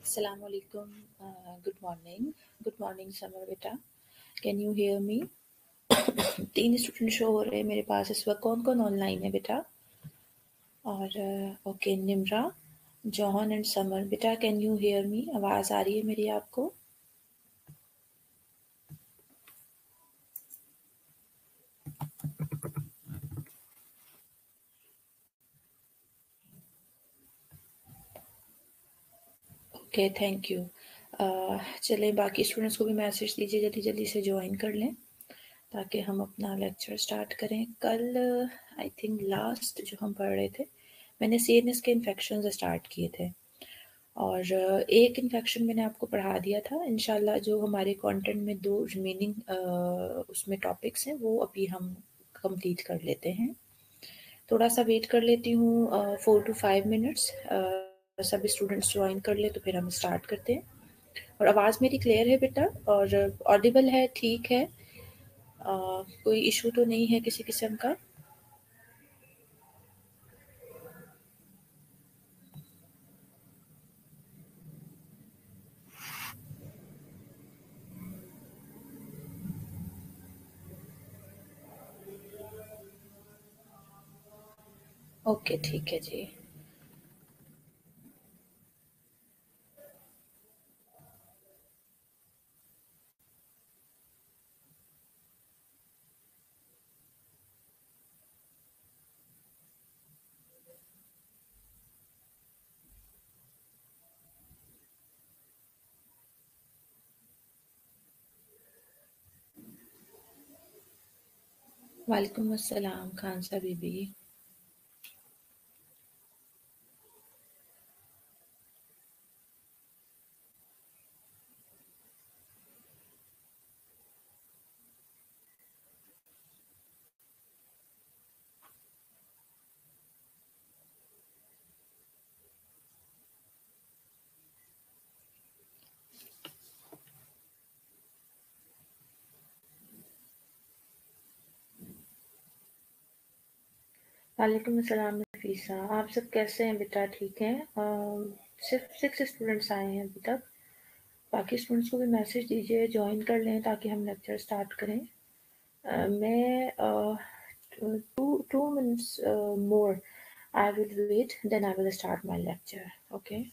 Assalamu alaikum. Good morning. Good morning, Samar beta. Can you hear me? तीन student show हो रहे हैं मेरे पास इस वक्त। कौन कौन ऑनलाइन है बेटा? और okay, Nimra, John and summer. बेटा कैन यू हेयर मी? आवाज़ आ रही है मेरी आपको? Okay, thank you. चलें, बाकी स्टूडेंट्स को भी मैसेज दीजिए जल्दी जल्दी से ज्वाइन कर लें ताकि हम अपना लेक्चर स्टार्ट करें। कल आई थिंक लास्ट जो हम पढ़ रहे थे, मैंने सीएनएस के इन्फेक्शन स्टार्ट किए थे और एक इन्फेक्शन मैंने आपको पढ़ा दिया था। इंशाल्लाह जो हमारे कंटेंट में दो रिमेनिंग उसमें टॉपिक्स हैं वो अभी हम कंप्लीट कर लेते हैं। थोड़ा सा वेट कर लेती हूँ, 4 to 5 मिनट्स। सभी स्टूडेंट्स ज्वाइन कर ले तो फिर हम स्टार्ट करते हैं। और आवाज़ मेरी क्लियर है बेटा? और ऑडिबल है? ठीक है? कोई इशू तो नहीं है किसी किस्म का? ओके, ठीक है जी। वालेकुम अस्सलाम खान सा बीबी। वालेकुम अस्सलाम नफीसा। आप सब कैसे हैं बेटा? ठीक हैं? सिर्फ 6 स्टूडेंट्स आए हैं अभी तक। बाकी स्टूडेंट्स को भी मैसेज दीजिए, ज्वाइन कर लें ताकि हम लेक्चर स्टार्ट करें। मैं 2 minutes more I will wait, then I will start my lecture. Okay.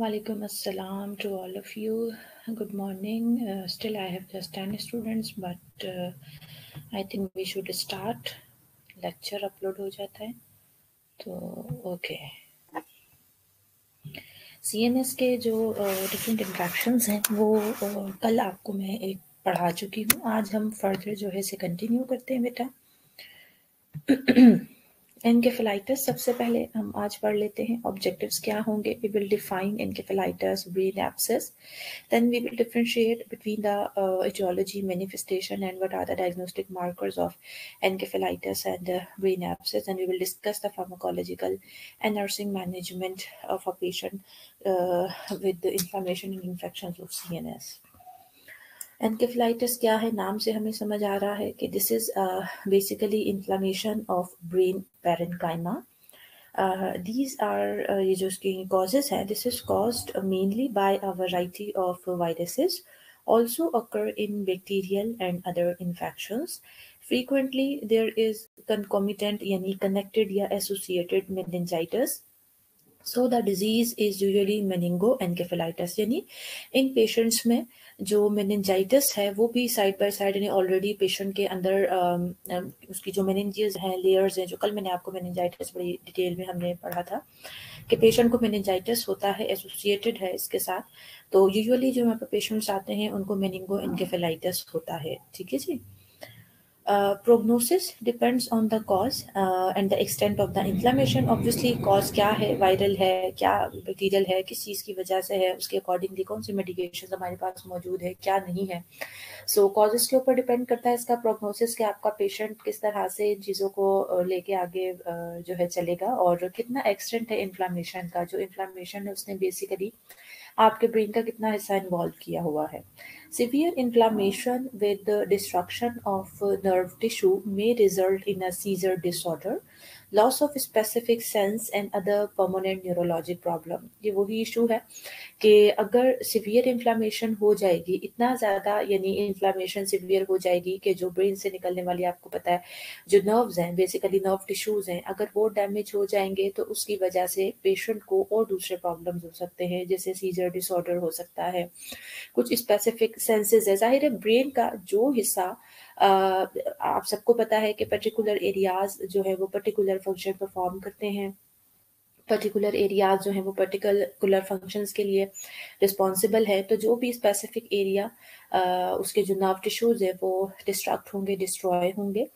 Walaikum assalam to all of you. Good morning. Still I have just 10 students, but I think we should start. Lecture upload हो जाता है तो okay. CNS के जो different interactions हैं वो कल आपको मैं एक पढ़ा चुकी हूँ। आज हम फर्दर जो है इसे कंटिन्यू करते हैं बेटा। एनकेफेलाइटिस सबसे पहले हम आज पढ़ लेते हैं। ऑब्जेक्टिव्स क्या होंगे? We will define encephalitis, brain abscess, then we will differentiate between the etiology, manifestation, and what are the diagnostic markers of encephalitis and brain abscess, and we will discuss the pharmacological and nursing management of a patient with the inflammation and infections of CNS. Encephalitis क्या है? नाम से हमें समझ आ रहा है कि this is basically inflammation of brain parenchyma. These are ये जो इसकी causes हैं, this is caused mainly by a variety of viruses, also occur in bacterial and other infections. Frequently there is concomitant यानी connected या associated meningitis. So the disease is usually meningoencephalitis, यानी इन patients में जो meningitis है वो भी side by side यानी already patient के अंदर उसकी जो meninges हैं, लेयर्स हैं, जो कल मैंने आपको meningitis बड़ी डिटेल में हमने पढ़ा था कि पेशेंट को meningitis होता है, एसोसिएटेड है इसके साथ। तो यूजुअली जो हमारे पास पेशेंट्स आते हैं उनको meningoencephalitis होता है। ठीक है जी। Prognosis depends on the cause and the extent of the inflammation. Obviously cause क्या है, वायरल है, क्या बैक्टीरियल है, किस चीज़ की वजह से है, उसके अकॉर्डिंगली कौन सी मेडिकेशन हमारे पास मौजूद है, क्या नहीं है। सो कॉजेस के ऊपर डिपेंड करता है इसका प्रोग्नोसिस कि आपका पेशेंट किस तरह से इन चीज़ों को लेके आगे जो है चलेगा और कितना एक्सटेंट है इन्फ्लामेशन का। जो इन्फ्लामेशन है उसने बेसिकली आपके ब्रेन का कितना हिस्सा इन्वॉल्व किया हुआ है। Severe inflammation with the destruction of nerve tissue may result in a seizure disorder, loss of specific sense and other permanent neurologic problem. ये वही इशू है कि अगर सिवियर इन्फ्लामेशन हो जाएगी, इतना ज़्यादा यानी इन्फ्लामेशन सिवियर हो जाएगी कि जो ब्रेन से निकलने वाली, आपको पता है जो नर्व्स हैं, बेसिकली नर्व टिश्यूज़ हैं, अगर वो डैमेज हो जाएंगे तो उसकी वजह से पेशेंट को और दूसरे प्रॉब्लम्स हो सकते हैं, जैसे सीजर डिसऑर्डर हो सकता है, कुछ स्पेसिफिक सेंसेस है। जाहिर है ब्रेन का जो हिस्सा आप सबको पता है कि पर्टिकुलर एरियाज जो है वो पर्टिकुलर फंक्शन परफॉर्म करते हैं, पर्टिकुलर एरियाज जो हैं वो पर्टिकुलर फंक्शंस के लिए रिस्पॉन्सिबल है। तो जो भी स्पेसिफिक एरिया उसके जो नर्व टिश्यूज है वो डिस्ट्रक्ट होंगे, डिस्ट्रॉय होंगे,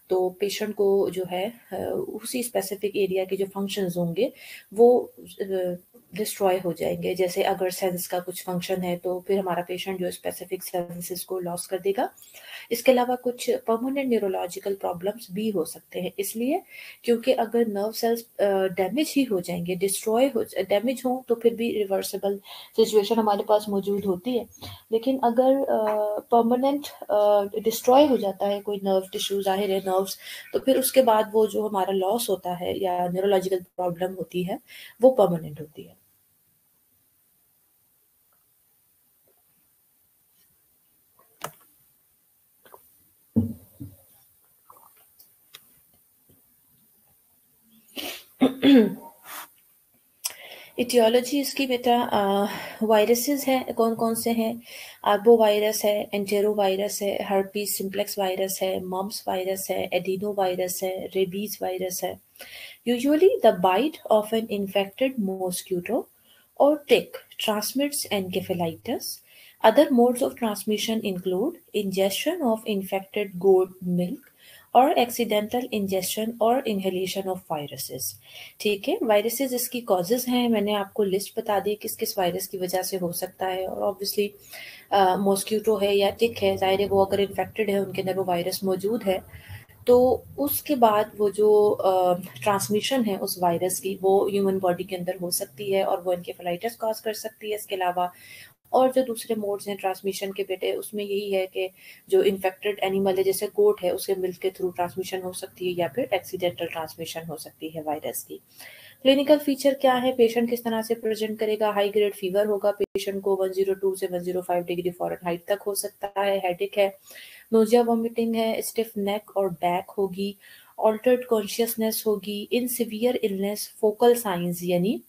तो पेशेंट को जो है उसी स्पेसिफिक एरिया के जो फंक्शंस होंगे वो डिस्ट्रॉय हो जाएंगे। जैसे अगर सेंस का कुछ फंक्शन है तो फिर हमारा पेशेंट जो स्पेसिफिक सेंसेस को लॉस कर देगा। इसके अलावा कुछ परमानेंट न्यूरोलॉजिकल प्रॉब्लम्स भी हो सकते हैं, इसलिए क्योंकि अगर नर्व सेल्स डैमेज ही हो जाएंगे, डिस्ट्रॉय हो, डैमेज हो, तो फिर भी रिवर्सिबल सिचुएशन हमारे पास मौजूद होती है। लेकिन अगर परमानेंट डिस्ट्रॉय हो जाता है कोई नर्व टिश्यू, जाहिर है नर्व्स, तो फिर उसके बाद वो जो हमारा लॉस होता है या न्यूरोलॉजिकल प्रॉब्लम होती है वो परमानेंट होती है। इटियोलॉजी इसकी बेटा वायरसेस हैं, कौन कौन से हैं? आर्बो वायरस है, एंटेरो वायरस है, हर्पीस सिम्प्लेक्स वायरस है, मम्प्स वायरस है, एडिनो वायरस है, रेबीज वायरस है। Usually the bite of an infected mosquito or tick transmits encephalitis. Other modes of transmission include ingestion of infected goat milk और accidental injection और inhalation of viruses. ठीक है, viruses इसकी causes हैं, मैंने आपको लिस्ट बता दी किस किस वायरस की वजह से हो सकता है। और ऑब्वियसली मॉस्किटो है या टिक है, जाहिर है वो अगर इन्फेक्टेड है उनके अंदर वो वायरस मौजूद है, तो उसके बाद वो जो ट्रांसमिशन है उस वायरस की वो ह्यूमन बॉडी के अंदर हो सकती है और वो एनकेफेलाइटिस कॉज कर सकती है। इसके अलावा और जो दूसरे मोड्स हैं ट्रांसमिशन के बेटे, उसमें यही है कि जो इन्फेक्टेड एनिमल है जैसे गोट है उसके मिल्क के थ्रू ट्रांसमिशन हो सकती है या फिर एक्सीडेंटल ट्रांसमिशन हो सकती है वायरस की। क्लिनिकल फीचर क्या है? पेशेंट किस तरह से प्रेजेंट करेगा? हाई ग्रेड फीवर होगा, पेशेंट को 102 से 105 डिग्री फ़ारेनहाइट तक हो सकता है, हेडेक है, नोजिया वॉमिटिंग है, स्टिफ नेक और बैक होगी, ऑल्टर्ड कॉन्शियसनेस होगी। इन सिवियर इलनेस फोकल साइंस यानी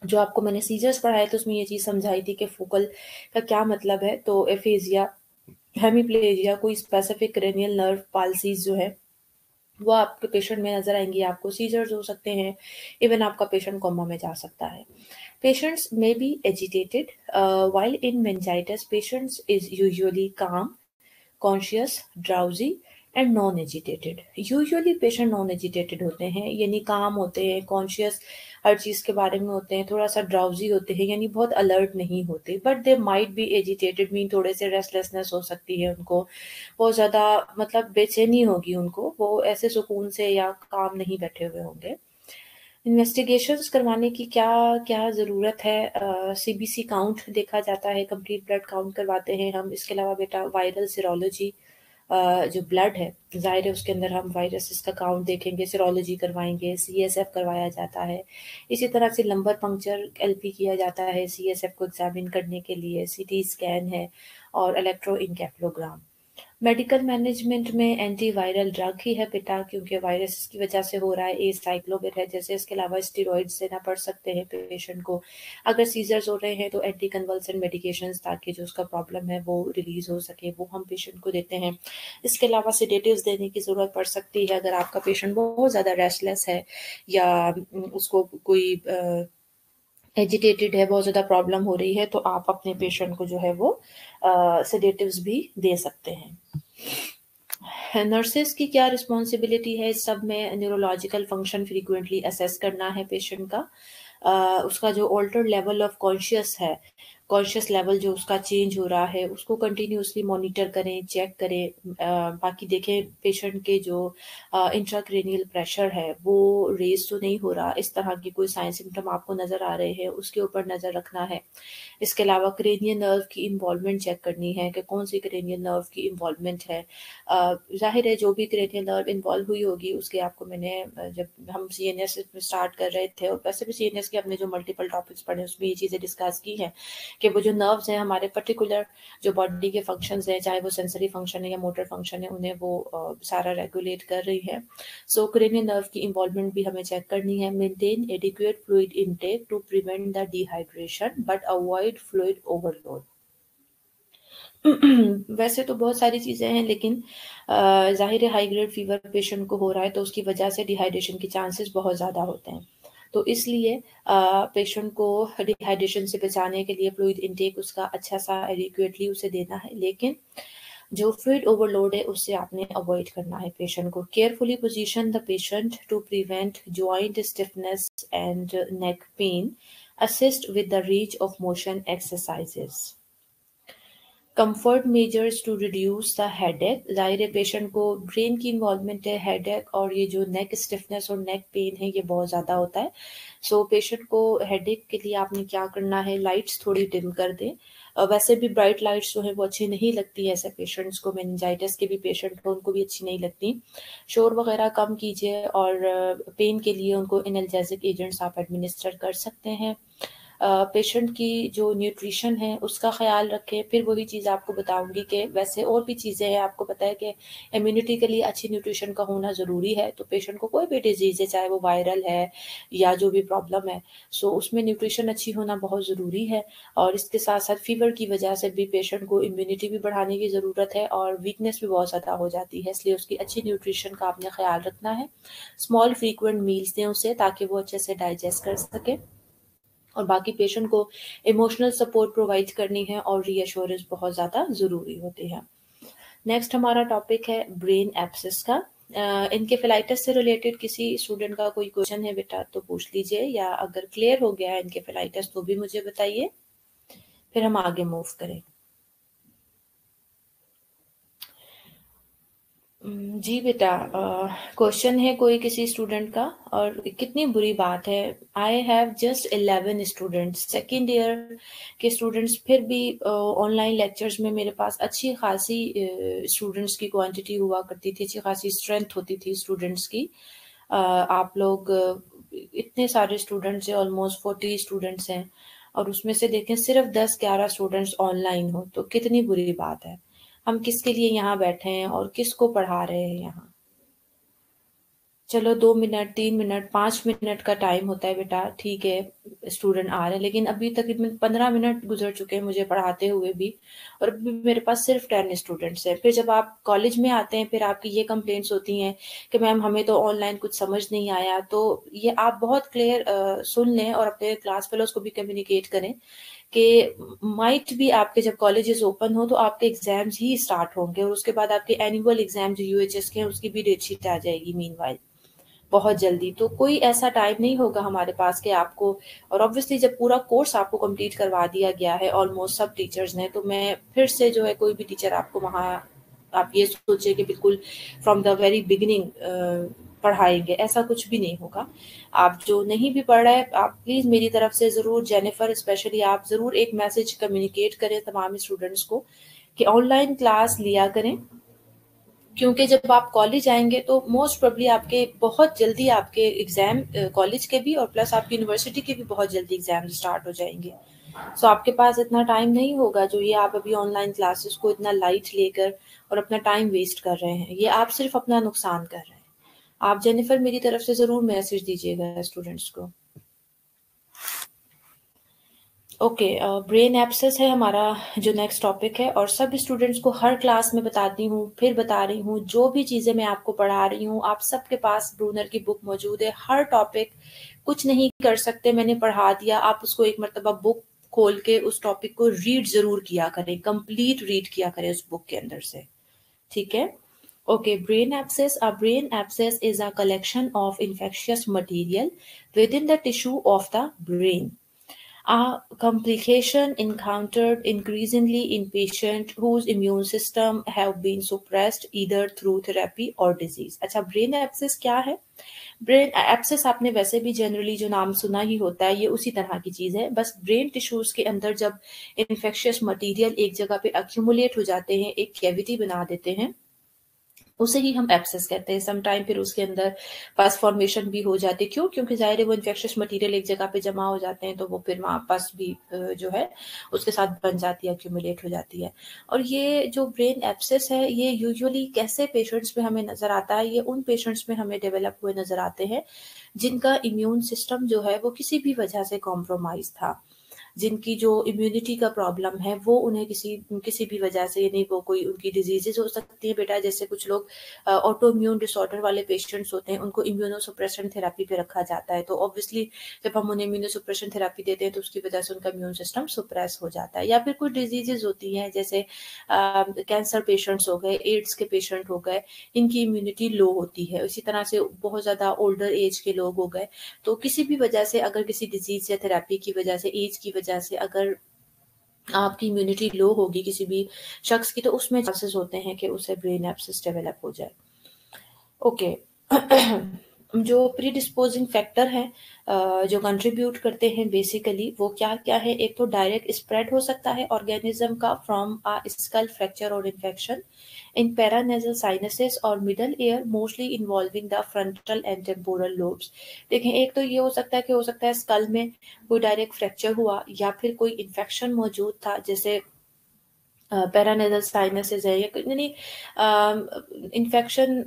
जो आपको मैंने सीजर्स पढ़ाए थे उसमें ये चीज़ समझाई थी कि फोकल का क्या मतलब है। तो एफेजिया, हेमीप्लेजिया, कोई स्पेसिफिक क्रेनियल नर्व पाल्सीज जो है वो आपके पेशेंट में नजर आएंगी, आपको सीजर्स हो सकते हैं, इवन आपका पेशेंट कोमा में जा सकता है। Patients may be agitated, while in meningitis, patients is usually calm, conscious, drowsy and non-agitated. Usually patient non-agitated होते हैं, यानी काम होते हैं, कॉन्शियस हर चीज़ के बारे में होते हैं, थोड़ा सा ड्राउजी होते हैं, यानी बहुत अलर्ट नहीं होते, but they might be agitated, mean थोड़े से रेस्टलेसनेस हो सकती है उनको, बहुत ज़्यादा मतलब बेचैनी होगी उनको, वो ऐसे सुकून से या काम नहीं बैठे हुए होंगे। इन्वेस्टिगेशंस करवाने की क्या क्या ज़रूरत है? सीबीसी काउंट देखा जाता है, कंप्लीट ब्लड काउंट करवाते हैं हम। इसके अलावा बेटा वायरल सीरोलॉजी, जो ब्लड है ज़ाहिर है उसके अंदर हम वायरसेस का काउंट देखेंगे, सीरोलॉजी करवाएंगे, सीएसएफ करवाया जाता है। इसी तरह से लंबर पंक्चर एलपी किया जाता है सीएसएफ को एग्जामिन करने के लिए, सीटी स्कैन है और इलेक्ट्रोइंकेफ्लोग्राम। मेडिकल मैनेजमेंट में एंटीवायरल ड्रग ही है बेटा, क्योंकि वायरस की वजह से हो रहा है, एसाइक्लोविर है जैसे। इसके अलावा स्टेरॉइड्स देना पड़ सकते हैं पेशेंट को। अगर सीजर्स हो रहे हैं तो एंटी कन्वल्सेंट मेडिकेशंस, ताकि जो उसका प्रॉब्लम है वो रिलीज हो सके, वो हम पेशेंट को देते हैं। इसके अलावा सेडेटिव्स देने की ज़रूरत पड़ सकती है अगर आपका पेशेंट बहुत ज़्यादा रेस्टलेस है या उसको कोई एजिटेटेड है, बहुत ज़्यादा प्रॉब्लम हो रही है, तो आप अपने पेशेंट को जो है वो सेडेटिव्स भी दे सकते हैं। नर्सेस की क्या रिस्पॉन्सिबिलिटी है इस सब में? न्यूरोलॉजिकल फंक्शन फ्रीक्वेंटली असेस करना है पेशेंट का, उसका जो ऑल्टर्ड लेवल ऑफ कॉन्शियस है, कॉन्शियस लेवल जो उसका चेंज हो रहा है उसको कंटिन्यूसली मॉनिटर करें, चेक करें। बाकी देखें पेशेंट के जो इंट्राक्रेनियल प्रेशर है वो रेज तो नहीं हो रहा, इस तरह की कोई साइन सिम्टम आपको नज़र आ रहे हैं उसके ऊपर नज़र रखना है। इसके अलावा क्रेनियल नर्व की इन्वॉल्वमेंट चेक करनी है कि कौन सी क्रेनियल नर्व की इन्वॉल्वमेंट है। ज़ाहिर है जो भी क्रेनियल नर्व इन्वॉल्व हुई होगी उसके आपको मैंने जब हम सीएनएस में स्टार्ट कर रहे थे और वैसे भी सीएनएस के हमने जो मल्टीपल टॉपिक्स पढ़े उसमें ये चीज़ें डिस्कस की हैं कि वो जो नर्व्स हैं हमारे पर्टिकुलर जो बॉडी के फंक्शंस हैं, चाहे वो सेंसरी फंक्शन है या मोटर फंक्शन है, उन्हें वो सारा रेगुलेट कर रही है। सो क्रेनियल नर्व की इन्वॉल्वमेंट भी हमें चेक करनी है। Maintain adequate fluid intake to prevent the dehydration but avoid fluid overload. वैसे तो बहुत सारी चीज़ें हैं, लेकिन ज़ाहिर है हाई ग्रेड फीवर पेशेंट को हो रहा है तो उसकी वजह से डिहाइड्रेशन के चांसेस बहुत ज़्यादा होते हैं। तो इसलिए पेशेंट को डिहाइड्रेशन से बचाने के लिए फ्लूइड इनटेक उसका अच्छा सा एडिक्वेटली उसे देना है, लेकिन जो फ्लूइड ओवरलोड है उससे आपने अवॉइड करना है पेशेंट को। Carefully position the patient to prevent joint stiffness and neck pain. Assist with the range of motion exercises. Comfort measures to reduce the headache. ज़ाहिर है पेशेंट को ब्रेन की इन्वॉल्वमेंट है, हेडेक और ये जो नेक स्टिफनेस और नेक पेन है ये बहुत ज़्यादा होता है। सो पेशेंट को हेडेक के लिए आपने क्या करना है, लाइट्स थोड़ी डिम कर दें। वैसे भी ब्राइट लाइट्स जो है वो अच्छी नहीं लगती है ऐसे पेशेंट्स को, मेनिंजाइटिस के भी पेशेंट को उनको भी अच्छी नहीं लगती। शोर वगैरह कम कीजिए और पेन के लिए उनको एनाल्जेसिक एजेंट्स आप एडमिनिस्टर कर सकते हैं। पेशेंट की जो न्यूट्रिशन है उसका ख़्याल रखें। फिर वही चीज़ आपको बताऊँगी कि वैसे और भी चीज़ें हैं, आपको पता है कि इम्यूनिटी के लिए अच्छी न्यूट्रिशन का होना ज़रूरी है। तो पेशेंट को कोई भी डिज़ीज़ है, चाहे वो वायरल है या जो भी प्रॉब्लम है, सो उसमें न्यूट्रिशन अच्छी होना बहुत ज़रूरी है। और इसके साथ-साथ फ़ीवर की वजह से भी पेशेंट को इम्यूनिटी भी बढ़ाने की ज़रूरत है और वीकनेस भी बहुत ज़्यादा हो जाती है, इसलिए उसकी अच्छी न्यूट्रिशन का आपने ख़्याल रखना है। स्मॉल फ्रीक्वेंट मील्स दें उसे ताकि वो अच्छे से डाइजेस्ट कर सके। और बाकी पेशेंट को इमोशनल सपोर्ट प्रोवाइड करनी है और रीअश्योरेंस बहुत ज़्यादा ज़रूरी होती है। नेक्स्ट हमारा टॉपिक है ब्रेन एब्सेस का। इनकेफेलाइटिस से रिलेटेड किसी स्टूडेंट का कोई क्वेश्चन है बेटा तो पूछ लीजिए, या अगर क्लियर हो गया है इनकेफेलाइटिस तो भी मुझे बताइए, फिर हम आगे मूव करें। जी बेटा, क्वेश्चन है कोई किसी स्टूडेंट का, और कितनी बुरी बात है। I have just 11 students, second year के स्टूडेंट्स, फिर भी ऑनलाइन लेक्चर्स में मेरे पास अच्छी खासी स्टूडेंट्स की क्वांटिटी हुआ करती थी, अच्छी खासी स्ट्रेंथ होती थी स्टूडेंट्स की। आप लोग इतने सारे स्टूडेंट्स हैं, ऑलमोस्ट 40 स्टूडेंट्स हैं, और उसमें से देखें सिर्फ 10-11 स्टूडेंट्स ऑनलाइन हो तो कितनी बुरी बात है। हम किसके लिए यहाँ बैठे हैं और किसको पढ़ा रहे हैं यहाँ। चलो 2 मिनट, 3 मिनट, 5 मिनट का टाइम होता है बेटा, ठीक है, स्टूडेंट आ रहे हैं, लेकिन अभी तकरीबन 15 मिनट गुज़र चुके हैं मुझे पढ़ाते हुए भी, और अभी मेरे पास सिर्फ़ 10 स्टूडेंट्स हैं। फिर जब आप कॉलेज में आते हैं, फिर आपकी ये कंप्लेंट्स होती हैं कि मैम हमें तो ऑनलाइन कुछ समझ नहीं आया। तो ये आप बहुत क्लियर सुन लें और अपने क्लास फेलोज़ को भी कम्युनिकेट करें कि माइट भी आपके जब कॉलेजेस ओपन हो तो आपके एग्ज़ाम्स ही स्टार्ट होंगे, और उसके बाद आपके एनुअल एग्ज़ाम जो यूएचएस के हैं उसकी भी डेट शीट आ जाएगी मीनवाइल, बहुत जल्दी। तो कोई ऐसा टाइम नहीं होगा हमारे पास कि आपको, और ऑब्वियसली जब पूरा कोर्स आपको कंप्लीट करवा दिया गया है ऑलमोस्ट सब टीचर्स ने, तो मैं फिर से जो है कोई भी टीचर आपको वहाँ आप ये सोचिए कि बिल्कुल फ्रॉम द वेरी बिगिनिंग पढ़ाएँगे, ऐसा कुछ भी नहीं होगा। आप जो नहीं भी पढ़ रहे हैं, आप प्लीज़ मेरी तरफ से ज़रूर, जेनिफर स्पेशली आप ज़रूर एक मैसेज कम्युनिकेट करें तमाम स्टूडेंट्स को कि ऑनलाइन क्लास लिया करें, क्योंकि जब आप कॉलेज आएँगे तो मोस्ट प्रोबेबली आपके बहुत जल्दी आपके एग्ज़ाम कॉलेज के भी और प्लस आपकी यूनिवर्सिटी के भी बहुत जल्दी एग्ज़ाम स्टार्ट हो जाएँगे। सो आपके पास इतना टाइम नहीं होगा जो ये आप अभी ऑनलाइन क्लासेस को इतना लाइट लेकर और अपना टाइम वेस्ट कर रहे हैं। ये आप सिर्फ़ अपना नुकसान कर रहे हैं। आप जेनिफर मेरी तरफ से ज़रूर मैसेज दीजिएगा स्टूडेंट्स को। ओके, ब्रेन एब्सेस है हमारा जो नेक्स्ट टॉपिक है, और सब स्टूडेंट्स को हर क्लास में बताती हूँ, फिर बता रही हूँ, जो भी चीज़ें मैं आपको पढ़ा रही हूँ आप सबके पास ब्रूनर की बुक मौजूद है। हर टॉपिक कुछ नहीं कर सकते, मैंने पढ़ा दिया, आप उसको एक मरतबा बुक खोल के उस टॉपिक को रीड ज़रूर किया करें, कंप्लीट रीड किया करें उस बुक के अंदर से, ठीक है? Okay, brain abscess. A brain abscess is a collection of infectious material within the tissue of the brain. A complication encountered increasingly in patients whose immune system have been suppressed either through therapy or disease. अच्छा, brain abscess क्या है? Brain abscess आपने वैसे भी generally जो नाम सुना ही होता है, ये उसी तरह की चीज़ है। बस ब्रेन टिश्यूज के अंदर जब इन्फेक्शियस मटेरियल एक जगह पे अक्यूमुलेट हो जाते हैं, एक कैविटी बना देते हैं, उसे ही हम एब्सेस कहते हैं। सम टाइम फिर उसके अंदर पस फॉर्मेशन भी हो जाती है। क्यों? क्योंकि ज़ाहिर है वो इन्फेक्शियस मटेरियल एक जगह पे जमा हो जाते हैं, तो वो फिर वहाँ पस भी जो है उसके साथ बन जाती है, एक्यूमुलेट हो जाती है। और ये जो ब्रेन एब्सेस है, ये यूजुअली कैसे पेशेंट्स में हमें नज़र आता है? ये उन पेशेंट्स में हमें डेवलप हुए नज़र आते हैं जिनका इम्यून सिस्टम जो है वो किसी भी वजह से कॉम्प्रोमाइज़ था। जिनकी जो इम्यूनिटी का प्रॉब्लम है वो उन्हें किसी किसी भी वजह से, यानी वो कोई उनकी डिजीजेस हो सकती है बेटा, जैसे कुछ लोग ऑटो इम्यून डिसऑर्डर वाले पेशेंट्स होते हैं, उनको इम्यूनोसुप्रेशन थेरेपी पे रखा जाता है। तो ऑब्वियसली जब हम उन्हें इम्यूनोसुप्रेशन थेरेपी देते हैं तो उसकी वजह से उनका इम्यून सिस्टम सुप्रेस हो जाता है। या फिर कुछ डिजीजेस होती हैं जैसे कैंसर पेशेंट्स हो गए, एड्स के पेशेंट हो गए, इनकी इम्यूनिटी लो होती है। इसी तरह से बहुत ज़्यादा ओल्डर एज के लोग हो गए, तो किसी भी वजह से, अगर किसी डिजीज या थेरेपी की वजह से, एज की वजह से अगर आपकी इम्यूनिटी लो होगी किसी भी शख्स की, तो उसमें चांसेस होते हैं कि उसे ब्रेन एब्सेस डेवलप हो जाए। ओके। जो प्रीडिस्पोजिंग फैक्टर हैं जो कंट्रीब्यूट करते हैं बेसिकली वो क्या क्या है? एक तो डायरेक्ट स्प्रेड हो सकता है ऑर्गेनिज्म का फ्रॉम अ स्कल फ्रैक्चर और इन्फेक्शन इन पैरानेजल साइनसेस और middle air, mostly involving the frontal and temporal lobes. देखें, एक तो ये हो सकता है कि हो सकता है स्कल में कोई डायरेक्ट फ्रैक्चर हुआ, या फिर कोई इन्फेक्शन मौजूद था, जैसे पैरानेजल साइनसेस है, या यानी इन्फेक्शन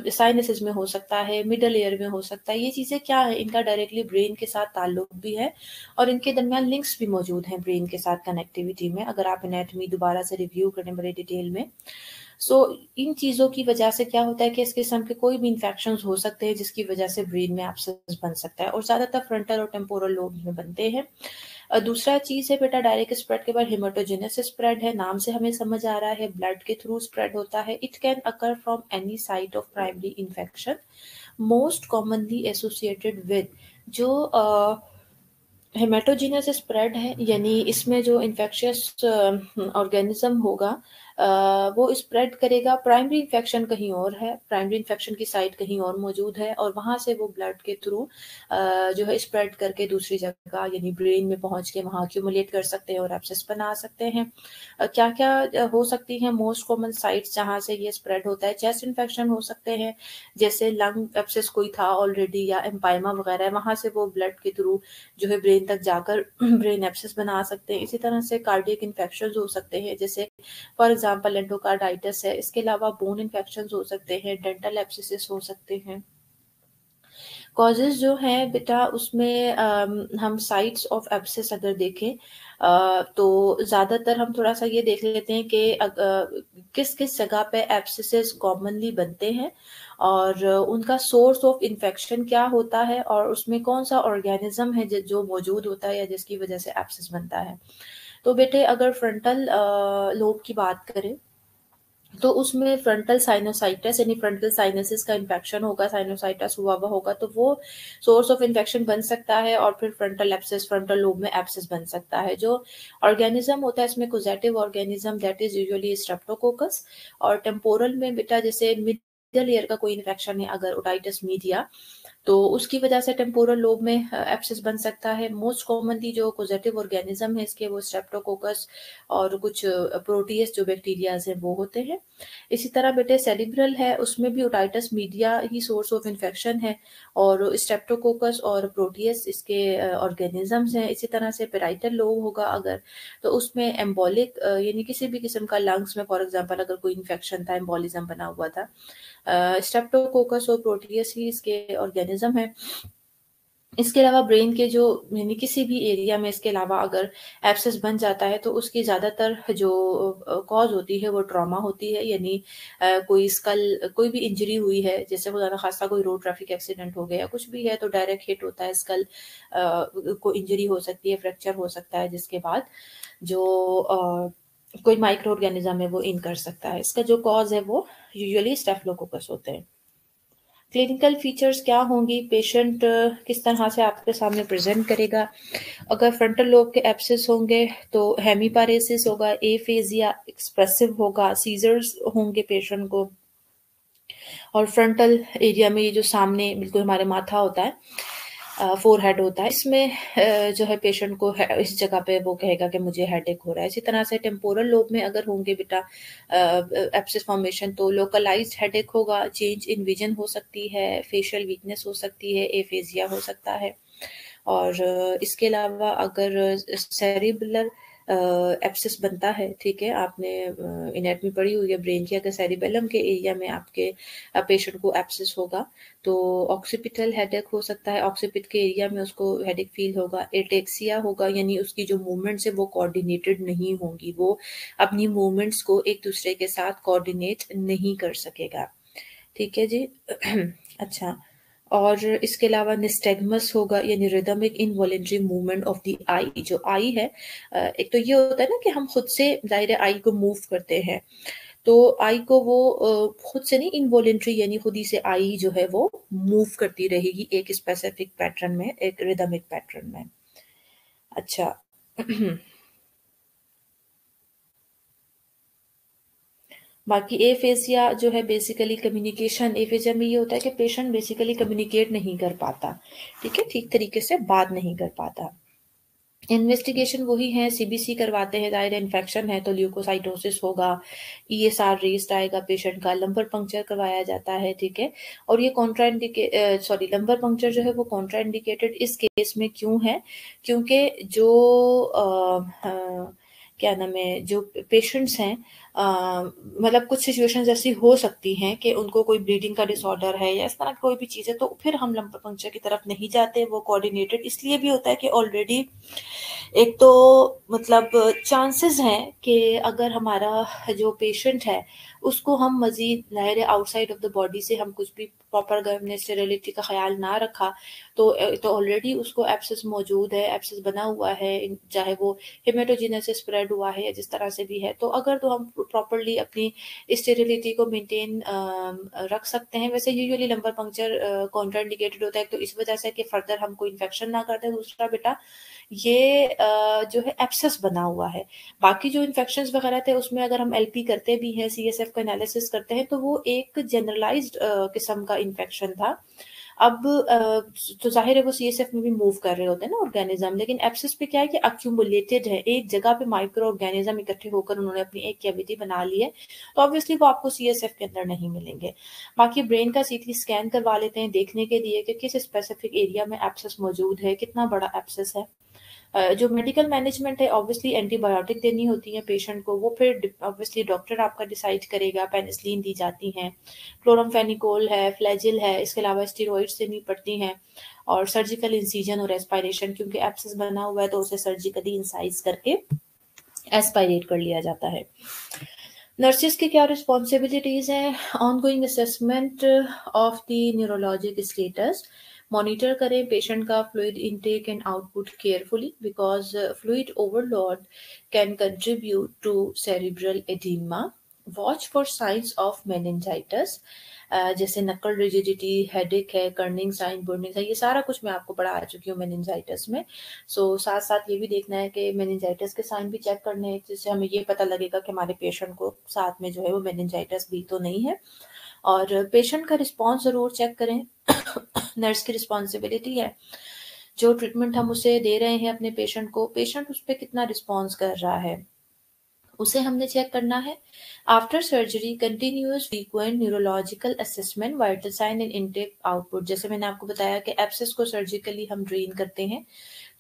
साइनसेस में हो सकता है, मिडल ईयर में हो सकता है। ये चीज़ें क्या है, इनका डायरेक्टली ब्रेन के साथ ताल्लुक भी है और इनके दरमियान लिंक्स भी मौजूद हैं ब्रेन के साथ कनेक्टिविटी में, अगर आप एनाटॉमी दोबारा से रिव्यू करें बड़े डिटेल में। सो इन चीज़ों की वजह से क्या होता है कि इस किस्म के कोई भी इन्फेक्शंस हो सकते हैं जिसकी वजह से ब्रेन में एब्सेस बन सकता है, और ज़्यादातर फ्रंटल और टेम्पोरल लोब में बनते हैं। दूसरा चीज़ है बेटा, डायरेक्ट स्प्रेड के बाद हेमाटोजेनेसिस स्प्रेड है, नाम से हमें समझ आ रहा है ब्लड के थ्रू स्प्रेड होता है। It can occur from any site of primary infection, most commonly associated with जो हेमाटोजेनस स्प्रेड है, यानी इसमें जो इन्फेक्शियस ऑर्गेनिज्म होगा वो स्प्रेड करेगा। प्राइमरी इन्फेक्शन कहीं और है, प्राइमरी इन्फेक्शन की साइट कहीं और मौजूद है, और वहाँ से वो ब्लड के थ्रू जो है स्प्रेड करके दूसरी जगह यानी ब्रेन में पहुँच के वहाँ एक्यूमुलेट कर सकते हैं और एब्सेस बना सकते हैं। क्या क्या हो सकती हैं मोस्ट कॉमन साइट्स जहाँ से ये स्प्रेड होता है? चेस्ट इन्फेक्शन हो सकते हैं, जैसे लंग एब्सेस कोई था ऑलरेडी या एम्पाइमा वगैरह, वहाँ से वो ब्लड के थ्रू जो है ब्रेन तक जाकर ब्रेन एब्सेस बना सकते हैं। इसी तरह से कार्डियक इन्फेक्शंस हो सकते हैं, जैसे फॉर एग्जांपल एंडोकार्डाइटिस है। इसके अलावा बोन इन्फेक्शंस हो सकते हैं, डेंटल एब्सेसेस हो सकते हैं। कॉजेज़ जो हैं बेटा उसमें हम साइट्स ऑफ एब्सेस अगर देखें तो ज़्यादातर हम थोड़ा-सा ये देख लेते हैं कि किस-किस जगह पे एब्सेसेस कॉमनली बनते हैं और उनका सोर्स ऑफ इन्फेक्शन क्या होता है और उसमें कौन-सा ऑर्गेनिज़्म है जो मौजूद होता है या जिसकी वज़ह से एब्सेस बनता है। तो बेटे अगर फ्रंटल लोब की बात करें तो उसमें फ्रंटल साइनोसाइटिस यानी फ्रंटल साइनसिस का इन्फेक्शन होगा, साइनोसाइटिस हुआ होगा तो वो सोर्स ऑफ इन्फेक्शन बन सकता है और फिर फ्रंटल एब्सेस फ्रंटल लोब में एब्सेस बन सकता है। जो ऑर्गेनिज्म होता है इसमें causative organism that is usually Streptococcus और टेम्पोरल में बेटा जैसे मिडल ईयर का कोई इन्फेक्शन है अगर ओटाइटिस मीडिया तो उसकी वजह से टेम्पोरल लोब में एब्सेस बन सकता है। मोस्ट कॉमनली जो कोजेटिव ऑर्गेनिज्म है इसके वो स्ट्रेप्टोकोकस और कुछ प्रोटीज जो बैक्टीरियाज हैं वो होते हैं। इसी तरह बेटे सेरिब्रल है उसमें भी otitis media he source of infection है और स्ट्रेप्टोकोकस और प्रोटीज इसके ऑर्गेनिजम्स हैं। इसी तरह से पेराइटल लोब होगा अगर तो उसमें एम्बोलिक यानी किसी भी किस्म का लंग्स में फॉर एग्जांपल अगर कोई इन्फेक्शन था एम्बोलिज्म बना हुआ था स्ट्रेप्टोकोकस और प्रोटीज ही इसके ऑर्गेनिज्म है। इसके अलावा ब्रेन के जो यानी किसी भी एरिया में इसके अलावा अगर एब्सेस बन जाता है तो उसकी ज़्यादातर जो कॉज होती है वो ट्रॉमा होती है यानी कोई स्कल कोई भी इंजरी हुई है जैसे खुदा ना खास्ता कोई रोड ट्रैफिक एक्सीडेंट हो गया कुछ भी है तो डायरेक्ट हिट होता है स्कल को इंजरी हो सकती है फ्रैक्चर हो सकता है जिसके बाद जो कोई माइक्रो ऑर्गेनिज्म है वो इन कर सकता है। इसका जो कॉज है वो यूजुअली स्टेफिलोकोकस होते हैं। क्लिनिकल फीचर्स क्या होंगी पेशेंट किस तरह से आपके सामने प्रेजेंट करेगा अगर फ्रंटल लोब के एब्सेस होंगे तो हेमीपारेसिस होगा एफेजिया एक्सप्रेसिव होगा सीजर्स होंगे पेशेंट को और फ्रंटल एरिया में ये जो सामने बिल्कुल हमारे माथा होता है फोरहेड होता है इसमें जो है पेशेंट को इस जगह पे वो कहेगा कि मुझे हेडेक हो रहा है। इसी तरह से टेम्पोरल लोब में अगर होंगे बेटा एब्सेस फॉर्मेशन तो लोकलाइज्ड हेडेक होगा चेंज इन विजन हो सकती है फेशियल वीकनेस हो सकती है एफेजिया हो सकता है और इसके अलावा अगर सेरिबुलर एब्सेस बनता है ठीक है आपने एनाटॉमी पढ़ी हुई है ब्रेन की अगर सेरिबेलम के एरिया में आपके पेशेंट को एब्सेस होगा तो ऑक्सीपिटल हेडेक हो सकता है ऑक्सीपिट के एरिया में उसको हेडेक फील होगा एटेक्सिया होगा यानी उसकी जो मूवमेंट्स है वो कोऑर्डिनेटेड नहीं होंगी वो अपनी मूवमेंट्स को एक दूसरे के साथ कोऑर्डिनेट नहीं कर सकेगा ठीक है जी अच्छा और इसके अलावा निस्टैग्मस होगा यानी rhythmic involuntary movement of the eye जो आई है एक तो ये होता है ना कि हम खुद से जाहिर है आई को मूव करते हैं तो आई को वो खुद से नहीं इनवॉलेंटरी यानी खुद ही से आई जो है वो मूव करती रहेगी एक स्पेसिफिक पैटर्न में एक रिदमिक पैटर्न में अच्छा बाकी एफेसिया जो है बेसिकली कम्युनिकेशन एफेसिया में ये होता है कि पेशेंट बेसिकली कम्युनिकेट नहीं कर पाता ठीक है ठीक तरीके से बात नहीं कर पाता इन्वेस्टिगेशन वही है सीबीसी करवाते हैं दायरा इन्फेक्शन है तो ल्यूकोसाइटोसिस होगा ईएसआर रेस्ट आएगा पेशेंट का लंबर पंक्चर करवाया जाता है ठीक है और ये लंबर पंक्चर जो है वो कॉन्ट्राइंडिकेटेड इस केस में क्यों है क्योंकि जो क्या नाम है जो पेशेंट्स हैं मतलब कुछ सिचुएशंस ऐसी हो सकती हैं कि उनको कोई ब्लीडिंग का डिसऑर्डर है या इस तरह की कोई भी चीज़ है तो फिर हम लंबर पंक्चर की तरफ नहीं जाते वो कोऑर्डिनेटेड इसलिए भी होता है कि ऑलरेडी एक तो मतलब चांसेस हैं कि अगर हमारा जो पेशेंट है उसको हम मजीद ज़ाहिर है आउटसाइड ऑफ द बॉडी से हम कुछ भी प्रॉपर अगर हमने स्टेरिलिटी का ख्याल ना रखा तो ऑलरेडी उसको एब्सेस मौजूद है एब्सेस बना हुआ है चाहे वो हेमेटोजेनस से स्प्रेड हुआ है या जिस तरह से भी है तो अगर तो हम प्रॉपरली अपनी स्टेरिलिटी को मेंटेन रख सकते हैं वैसे यूजुअली लंबर पंक्चर कॉन्ट्राइंडिकेटेड होता है तो इस वजह से कि फर्दर हम कोई इन्फेक्शन ना करते दूसरा बेटा ये जो है एब्सेस बना हुआ है बाकी जो इन्फेक्शंस वगैरह थे उसमें अगर हम एलपी करते भी हैं सीएसएफ का एनालिसिस करते हैं तो वो एक जनरलाइज्ड किस्म का इन्फेक्शन था अब तो जाहिर है वो सीएसएफ में भी मूव कर रहे होते हैं ना ऑर्गेनिज्म लेकिन एब्सेस पे क्या है कि अक्यूमुलेटेड है एक जगह पे माइक्रो ऑर्गेनिज्म इकट्ठे होकर उन्होंने अपनी एक कैविटी बना ली है तो ऑब्वियसली वो आपको सीएसएफ के अंदर नहीं मिलेंगे बाकी ब्रेन का सीटी स्कैन करवा लेते हैं देखने के लिए कि किस स्पेसिफिक एरिया में एब्सेस मौजूद है कितना बड़ा एब्सेस है जो मेडिकल मैनेजमेंट है, ऑब्वियसली एंटीबायोटिक देनी होती है पेशेंट को, वो फिर ऑब्वियसली डॉक्टर आपका डिसाइड करेगा। पेनिसिलिन दी जाती हैं, क्लोरामफेनिकोल है, फ्लैजिल है, इसके अलावा स्टेरॉइड्स देनी पड़ती हैं, और सर्जिकल इंसिजन और एस्पायरेशन, क्योंकि एब्सेस बना हुआ है तो उसे सर्जिकली इंसाइज करके एस्पायरेट कर लिया जाता है। नर्सेस की क्या रिस्पॉन्सिबिलिटीज़ हैं? Ongoing assessment of the neurologic status, monitor करें पेशेंट का fluid intake and output carefully, because fluid overload can contribute to cerebral oedema. Watch for signs of meningitis, जैसे नक्कल रिजिडिटी, हेडेक है, Kernig sign, burning है, ये सारा कुछ मैं आपको पढ़ा चुकी हूँ मेनिंजाइटिस में। साथ साथ ये भी देखना है कि मेनिंजाइटिस के साइन भी चेक करने हैं, जिससे हमें ये पता लगेगा कि हमारे पेशेंट को साथ में जो है वो मेनिंजाइटिस भी तो नहीं है। और पेशेंट का रिस्पॉन्स ज़रूर चेक करें। नर्स की रिस्पॉन्सिबिलिटी है, जो ट्रीटमेंट हम उसे दे रहे हैं अपने पेशेंट को, पेशेंट उस पर कितना रिस्पॉन्स कर रहा है, उसे हमने चेक करना है। After surgery continuous frequent neurological assessment, vital sign and intake output, जैसे मैंने आपको बताया कि एब्सेस को सर्जिकली हम ड्रेन करते हैं,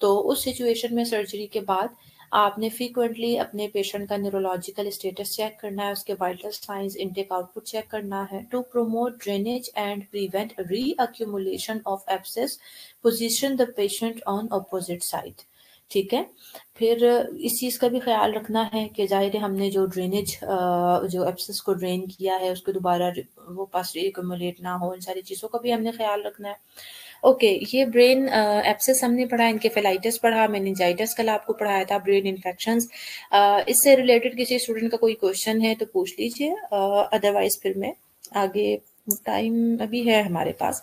तो उस सिचुएशन में सर्जरी के बाद आपने फ्रीक्वेंटली अपने पेशेंट का न्यूरोलॉजिकल स्टेटस चेक करना है, उसके vital signs, intake output check करना है, to promote drainage and prevent reaccumulation of abscess, position the patient on opposite side. ठीक है। फिर इस चीज़ का भी ख्याल रखना है कि ज़ाहिर है हमने जो ड्रेनेज जो एब्सेस को ड्रेन किया है उसको दोबारा वो पास रीअक्यूमुलेट ना हो, इन सारी चीज़ों का भी हमने ख्याल रखना है। ओके, ये ब्रेन एब्सेस हमने पढ़ा, इनकेफेलाइटिस पढ़ा, मेनिंजाइटिस कल आपको पढ़ाया था, ब्रेन इन्फेक्शंस। इससे रिलेटेड किसी स्टूडेंट का कोई क्वेश्चन है तो पूछ लीजिए, अदरवाइज फिर मैं आगे, टाइम अभी है हमारे पास,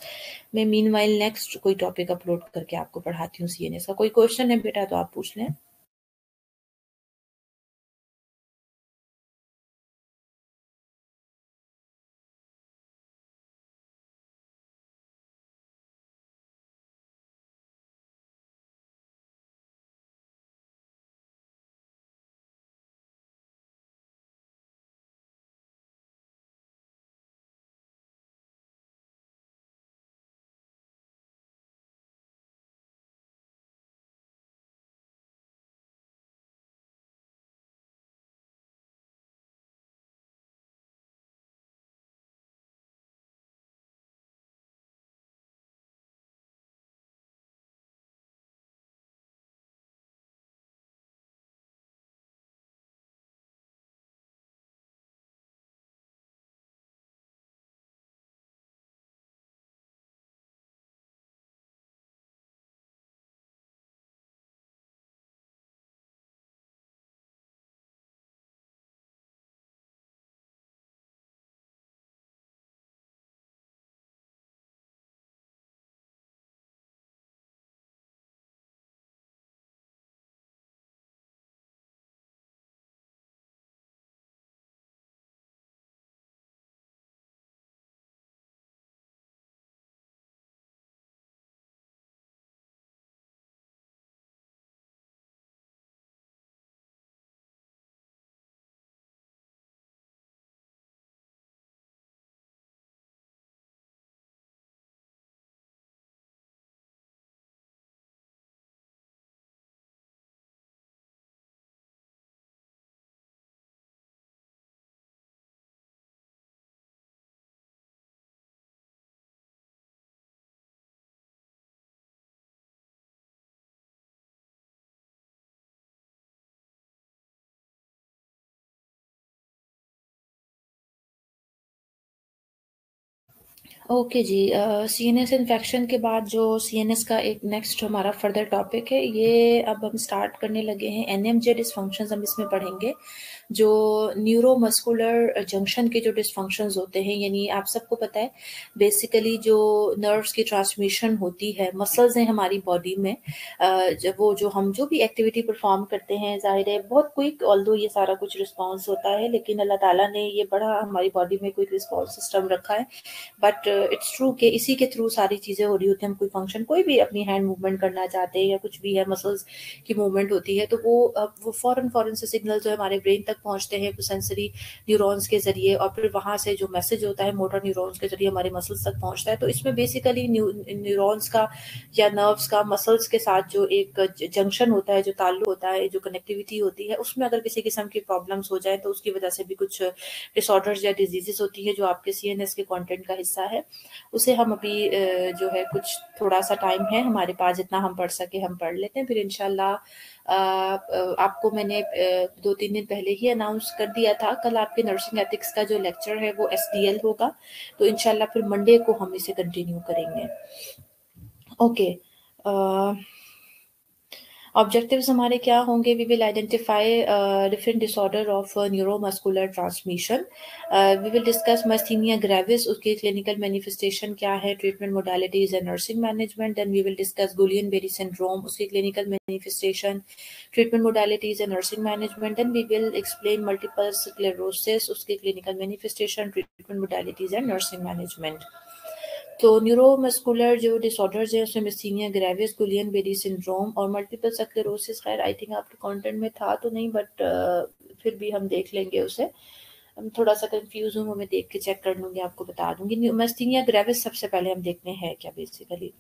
मैं मीनवाइल नेक्स्ट कोई टॉपिक अपलोड करके आपको पढ़ाती हूँ सीएनएस का। कोई क्वेश्चन है बेटा तो आप पूछ लें। ओके जी, सीएनएस इन्फेक्शन के बाद जो सीएनएस का एक नेक्स्ट हमारा फर्दर टॉपिक है, ये अब हम स्टार्ट करने लगे हैं। एनएमजे डिसफंक्शंस हम इसमें पढ़ेंगे, जो न्यूरोमस्कुलर जंक्शन के जो डिसफंक्शंस होते हैं, यानी आप सबको पता है बेसिकली जो नर्व्स की ट्रांसमिशन होती है, मसल्स हैं हमारी बॉडी में, जब वो जो हम जो भी एक्टिविटी परफॉर्म करते हैं, जाहिर है बहुत क्विक, ऑल्दो ये सारा कुछ रिस्पॉन्स होता है, लेकिन अल्लाह ताला ने ये बड़ा हमारी बॉडी में क्विक रिस्पॉन्स सिस्टम रखा है। बट इट्स ट्रू कि इसी के थ्रू सारी चीज़ें हो रही होती हैं। हम कोई फंक्शन, कोई भी अपनी हैंड मूवमेंट करना चाहते हैं या कुछ भी है, मसल्स की मूवमेंट होती है, तो वो फ़ौरन फ़ौरन से सिग्नल जो है हमारे ब्रेन तक तक पहुंचते हैं सेंसरी न्यूरॉन्स के जरिए, और फिर वहां से जो मैसेज होता है मोटर न्यूरॉन्स के जरिए हमारे मसल्स तक पहुंचता है। तो इसमें बेसिकली न्यूरॉन्स का या नर्व्स का मसल्स के साथ जो एक जंक्शन होता है, जो ताल्लुक होता है, जो कनेक्टिविटी होती है, उसमें अगर किसी किस्म की प्रॉब्लम्स हो जाए तो उसकी वजह से भी कुछ डिसऑर्डर्स या डिजीजेस होती है जो आपके सीएनएस के कंटेंट का हिस्सा है। उसे हम अभी जो है कुछ थोड़ा सा टाइम है हमारे पास, जितना हम पढ़ सके हम पढ़ लेते हैं, फिर इंशाल्लाह आपको मैंने 2-3 दिन पहले ही अनाउंस कर दिया था, कल आपके नर्सिंग एथिक्स का जो लेक्चर है वो एसडीएल होगा, तो इंशाल्लाह फिर मंडे को हम इसे कंटिन्यू करेंगे। ओके, ऑब्जेक्टिव्स हमारे क्या होंगे? We will identify different disorder of neuromuscular transmission, we will discuss myasthenia gravis, उसकी क्लिनिकल मैनिफेस्टेशन क्या है, treatment modalities and nursing management. Then we will discuss Guillain Barre syndrome, उसकी clinical manifestation, treatment modalities and nursing management. Then we will explain multiple sclerosis, उसकी clinical manifestation, treatment modalities and nursing management. तो neuromuscular जो disorders हैं उसमें myasthenia gravis, Guillain Barre syndrome और multiple sclerosis, खैर I think आपके content में था तो नहीं, बट फिर भी हम देख लेंगे उसे। थोड़ा सा कंफ्यूज हूँ, मैं देख के चेक कर लूंगी, आपको बता दूंगी। मिस्थीनिया ग्रेविस सबसे पहले हम देखते हैं क्या बेसिकली।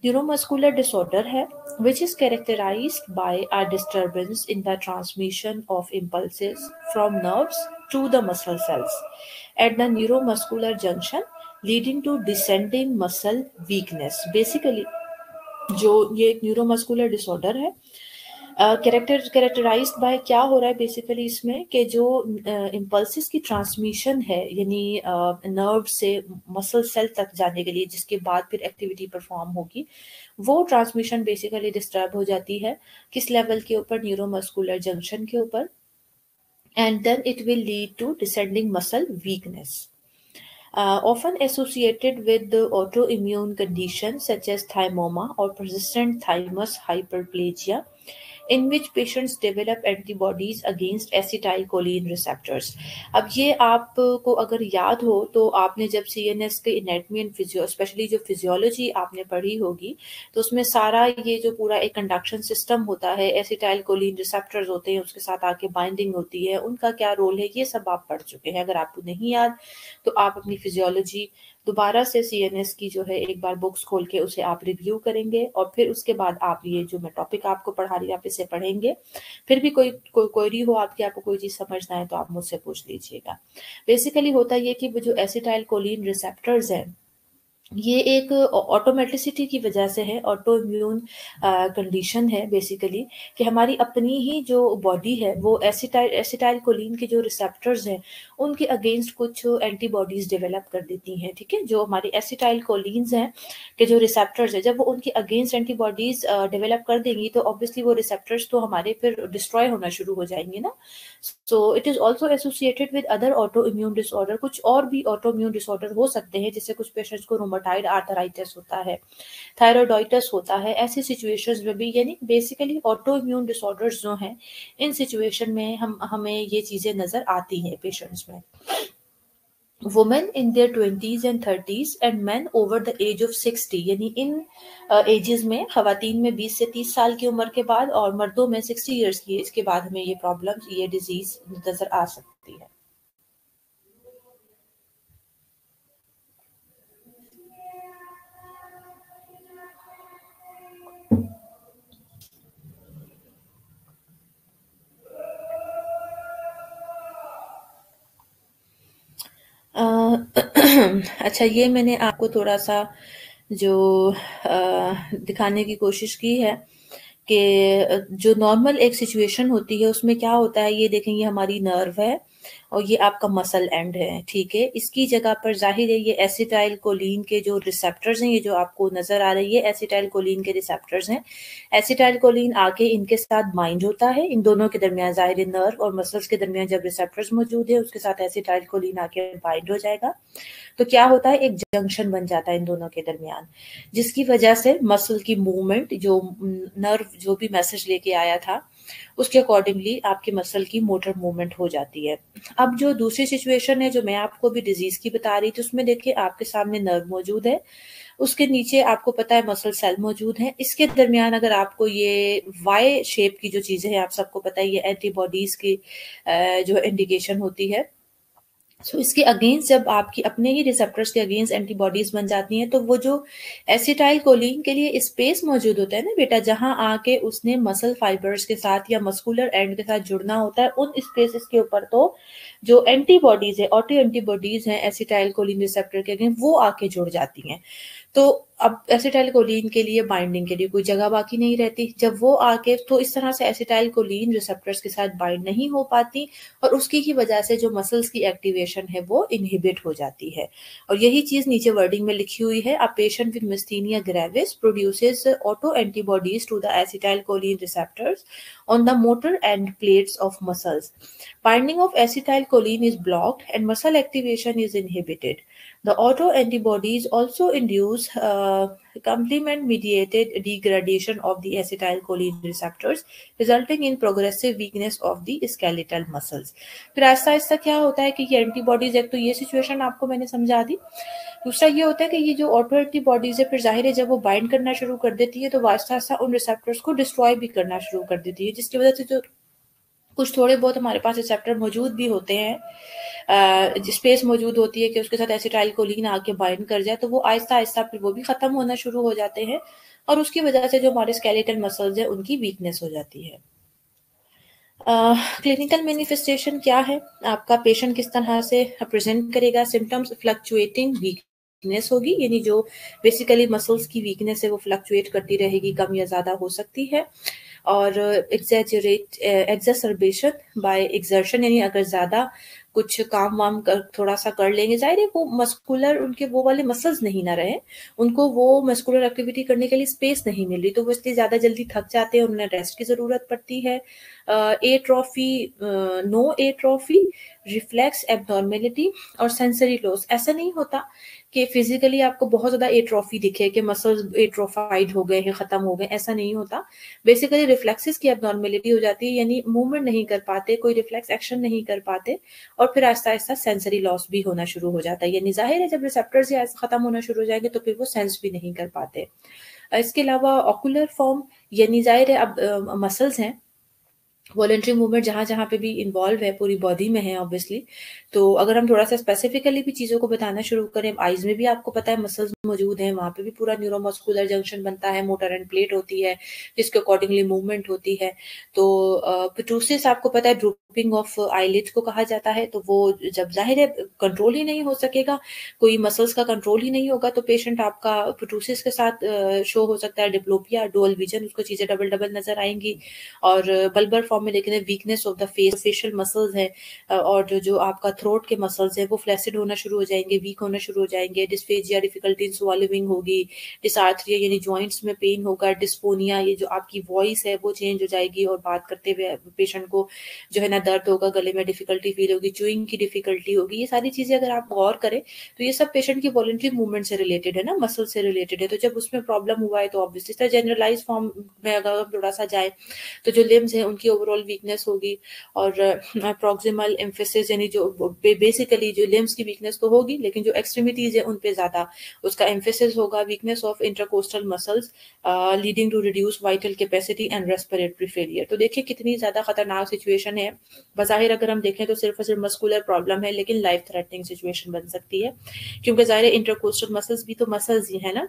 न्यूरोमस्कुलर डिसऑर्डर है which is characterized by a disturbance in the transmission of impulses from nerves to the muscle cells at the neuromuscular junction leading to descending muscle weakness। Basically जो ये एक न्यूरोमस्कुलर डिसऑर्डर है, characterised bye क्या हो रहा है basically इसमें, कि जो इम्पल्सिस की ट्रांसमिशन है, यानी नर्व से मसल सेल तक जाने के लिए जिसके बाद फिर एक्टिविटी परफॉर्म होगी, वो ट्रांसमिशन बेसिकली डिस्टर्ब हो जाती है। किस लेवल के ऊपर? न्यूरोमस्कुलर जंक्शन के ऊपर। And then it will lead to descending muscle weakness, often associated with the autoimmune conditions such as thymoma or persistent thymus hyperplasia, in which patients develop antibodies against acetylcholine receptors। अब ये आपको अगर याद हो तो आपने जब सीएनएस के एनाटॉमी एंड फिजियो, स्पेशली जो फिजियोलॉजी आपने पढ़ी होगी, तो उसमें सारा ये जो पूरा एक कंडक्शन सिस्टम होता है, एसिटाइलकोलिन रिसेप्टर्स होते हैं, उसके साथ आके बाइंडिंग होती है, उनका क्या रोल है, ये सब आप पढ़ चुके हैं। अगर आपको नहीं याद तो आप अपनी फिजियोलॉजी दोबारा से सीएनएस की जो है एक बार बुक्स खोल के उसे आप रिव्यू करेंगे, और फिर उसके बाद आप ये जो मैं टॉपिक आपको पढ़ा रही हूँ आप इसे पढ़ेंगे। फिर भी कोई क्वेरी हो आपकी, आपको कोई चीज समझना है तो आप मुझसे पूछ लीजिएगा। बेसिकली होता ये कि जो एसिटाइलकोलिन रिसेप्टर्स हैं, ये एक ऑटोमेटिसिटी की वजह से है, ऑटो इम्यून कंडीशन है बेसिकली, कि हमारी अपनी ही जो बॉडी है वो एसिटाइलकोलिन के जो रिसेप्टर्स हैं उनके अगेंस्ट कुछ एंटीबॉडीज डेवलप कर देती हैं। ठीक है, जो हमारी एसिटाइलकोलिन्स हैं के जो रिसेप्टर्स है, जब वो उनके अगेंस्ट एंटीबॉडीज डेवलप कर देंगी तो ऑब्वियसली वो रिसेप्टर्स तो हमारे फिर डिस्ट्रॉय होना शुरू हो जाएंगे ना। So it is also associated with other auto immune disorder, कुछ और भी ऑटो इम्यून डिसऑर्डर हो सकते हैं, जैसे कुछ पेशेंट्स को रोमाटाइड आर्थराइटिस होता है, थायराइडाइटिस होता है, ऐसी सिचुएशंस में भी, यानी बेसिकली ऑटो इम्यून डिसऑर्डर्स जो हैं इन सिचुएशन में हमें ये चीजें नजर आती हैं पेशेंट्स में। Women in their 20s and 30s and man over the age of 60, यानी इन एजेस में खवातीन में 20 से 30 साल की उम्र के बाद और मर्दों में 60 इयर्स की एज के बाद हमें ये प्रॉब्लम्स, ये डिजीज नजर आ सकती है। अच्छा, ये मैंने आपको थोड़ा सा जो दिखाने की कोशिश की है कि जो नॉर्मल एक सिचुएशन होती है उसमें क्या होता है, ये देखें, ये हमारी नर्व है और ये आपका मसल एंड है। ठीक है, इसकी जगह पर जाहिर है ये एसिटाइल कोलिन के जो रिसेप्टर्स हैं, ये जो आपको नजर आ रही है एसिटाइल कोलिन के रिसेप्टर्स हैं। एसिटाइल कोलिन आके इनके साथ बाइंड होता है, इन दोनों के दरमियान, जाहिर नर्व और मसल्स के दरमियान जब रिसेप्टर्स मौजूद है उसके साथ एसिटाइल कोलिन आके बाइंड हो जाएगा, तो क्या होता है, एक जंक्शन बन जाता है इन दोनों के दरमियान, जिसकी वजह से मसल की मूवमेंट, जो नर्व जो भी मैसेज लेके आया था उसके अकॉर्डिंगली आपके मसल की मोटर मूवमेंट हो जाती है। अब जो दूसरी सिचुएशन है जो मैं आपको भी डिजीज की बता रही थी, उसमें देखिए आपके सामने नर्व मौजूद है, उसके नीचे आपको पता है मसल सेल मौजूद है, इसके दरमियान अगर आपको ये वाई शेप की जो चीजें हैं, आप सबको पता है ये एंटीबॉडीज की जो इंडिकेशन होती है। सो इसके अगेंस्ट जब आपकी अपने ही रिसेप्टर्स के अगेंस्ट एंटीबॉडीज बन जाती हैं, तो वो जो एसिटाइल कोलिन के लिए स्पेस मौजूद होता है ना बेटा, जहां आके उसने मसल फाइबर्स के साथ या मस्कुलर एंड के साथ जुड़ना होता है, उन स्पेसेस के ऊपर तो जो एंटीबॉडीज है, ऑटो एंटीबॉडीज हैं एसिटाइल कोलिन रिसेप्टर के अगेंस्ट, वो आके जुड़ जाती हैं। तो अब एसिटाइल कोलिन के लिए बाइंडिंग के लिए कोई जगह बाकी नहीं रहती। जब वो आके तो इस तरह से एसिटाइल कोलिन रिसेप्टर्स के साथ बाइंड नहीं हो पाती, और उसकी ही वजह से जो मसल्स की एक्टिवेशन है वो इनहिबिट हो जाती है। और यही चीज नीचे वर्डिंग में लिखी हुई है, a patient with myasthenia gravis produces auto antibodies to the acetyl choline receptors on the motor end plates of muscles. Binding of acetylcholine is blocked and muscle activation is inhibited. The autoantibodies also induce complement-mediated degradation of the acetylcholine receptors, resulting in progressive weakness of the skeletal muscles. फिर आहिस्ता आहिस्ता क्या होता है कि ये antibodies, एक तो ये situation आपको मैंने समझा दी, दूसरा ये होता है कि ये जो ऑटो एंटीबॉडीज है फिर जाहिर है जब वो बाइंड करना शुरू कर देती है तो वो आहिस्ता आहिस्ता उन रिसेप्टर्स को डिस्ट्रॉय भी करना शुरू कर देती है, जिसकी वजह से जो कुछ थोड़े बहुत हमारे पास रिसेप्टर मौजूद भी होते हैं, स्पेस मौजूद होती है कि उसके साथ एसिटाइल कोलिन आके बाइंड कर जाए, तो वो आहिस्ता आहिस्ता फिर वो भी खत्म होना शुरू हो जाते हैं, और उसकी वजह से जो हमारे स्केलेटल मसल्स हैं उनकी वीकनेस हो जाती है। क्लिनिकल मैनिफेस्टेशन क्या है, आपका पेशेंट किस तरह से प्रेजेंट करेगा? सिम्टम्स फ्लक्चुएटिंग वीकनेस होगी, यानी जो बेसिकली मसल्स की वीकनेस है वो फ्लक्चुएट करती रहेगी, कम या ज्यादा हो सकती है। और एग्जैसरबेशन बाय एक्सर्शन, यानी अगर ज्यादा कुछ काम वाम कर थोड़ा सा कर लेंगे, जाहिर है वो मस्कुलर उनके वो वाले मसल्स नहीं ना रहे, उनको वो मस्कुलर एक्टिविटी करने के लिए स्पेस नहीं मिल रही, तो वो इसलिए ज्यादा जल्दी थक जाते हैं, उन्हें रेस्ट की जरूरत पड़ती है। Atrophy, no atrophy, reflex abnormality और सेंसरी लॉस। ऐसा नहीं होता कि फिजिकली आपको बहुत ज्यादा एट्रोफी दिखे कि मसल्स एट्रोफाइड हो गए हैं, खत्म हो गए, ऐसा नहीं होता। बेसिकली रिफ्लेक्सेस की एबनॉर्मेलिटी हो जाती है, यानी मूवमेंट नहीं कर पाते, कोई रिफ्लेक्स एक्शन नहीं कर पाते, और फिर आहिस्ता आहिस्ता सेंसरी लॉस भी होना शुरू हो जाता है, यानी जाहिर है जब रिसेप्टर्स खत्म होना शुरू हो जाएंगे तो फिर वो सेंस भी नहीं कर पाते। इसके अलावा ऑकुलर फॉर्म, यानी जाहिर है अब मसल्स हैं, वॉलेंट्री मूवमेंट जहाँ जहाँ पे भी इन्वॉल्व है पूरी बॉडी में है ऑब्वियसली। तो अगर हम थोड़ा सा स्पेसिफिकली भी चीज़ों को बताना शुरू करें, आईज में भी आपको पता है मसल्स मौजूद हैं, वहाँ पे भी पूरा न्यूरोमस्कुलर जंक्शन बनता है, मोटर एंड प्लेट होती है जिसके अकॉर्डिंगली मूवमेंट होती है। तो पिटूसिस आपको पता है ड्रूपिंग ऑफ आईलिड को कहा जाता है, तो वो जब जाहिर है कंट्रोल ही नहीं हो सकेगा, कोई मसल्स का कंट्रोल ही नहीं होगा, तो पेशेंट आपका पिटूसिस के साथ शो हो सकता है डिप्लोपिया, डुअल विजन, उसको चीजें डबल डबल नजर आएंगी। और बल्बर फॉर्म में लेकिन weakness of the face, facial muscles है, और जो आपका थ्रोट के मसल्स है वो फ्लैसिड होना शुरू हो जाएंगे, वीक होना शुरू हो जाएंगे। डिस्फेजिया, डिफिकल्टी इन स्वॉलोइंग होगी, डिसार्थरिया यानी जॉइंट्स में पेन होगा, डिस्पोनिया, ये जो आपकी वॉइस है वो चेंज हो जाएगी और बात करते हुए पेशेंट को जो है ना दर्द होगा, गले में डिफिकल्टी फील होगी, च्यूइंग की डिफिकल्टी होगी। ये सारी चीजें अगर आप गौर करें तो ये सब पेशेंट की वॉलंटरी मूवमेंट से रिलेटेड है ना, मसल से रिलेटेड है। तो जब उसमें प्रॉब्लम हुआ है तो ऑब्वियसली जनरलाइज फॉर्म में अगर थोड़ा सा जाए तो जो लिम्स हैं उनकी ओवरऑल वीकनेस होगी, और प्रॉक्सिमल एम्फेसिस यानी जो बेसिकली जो लिम्स की वीकनेस तो होगी, लेकिन जो एक्सट्रीमिटीज है उन पे ज्यादा उसका एम्फेसिस होगा। Weakness of intercostal muscles leading to reduce vital capacity and respiratory failure. तो देखिए कितनी ज्यादा खतरनाक सिचुएशन है, बज़ाहिर अगर हम देखें तो सिर्फ और सिर्फ मस्कुलर प्रॉब्लम है, लेकिन लाइफ थ्रेटनिंग सिचुएशन बन सकती है, क्योंकि जाहिर है इंटरकोस्टल मसल्स भी तो मसल्स ही है ना।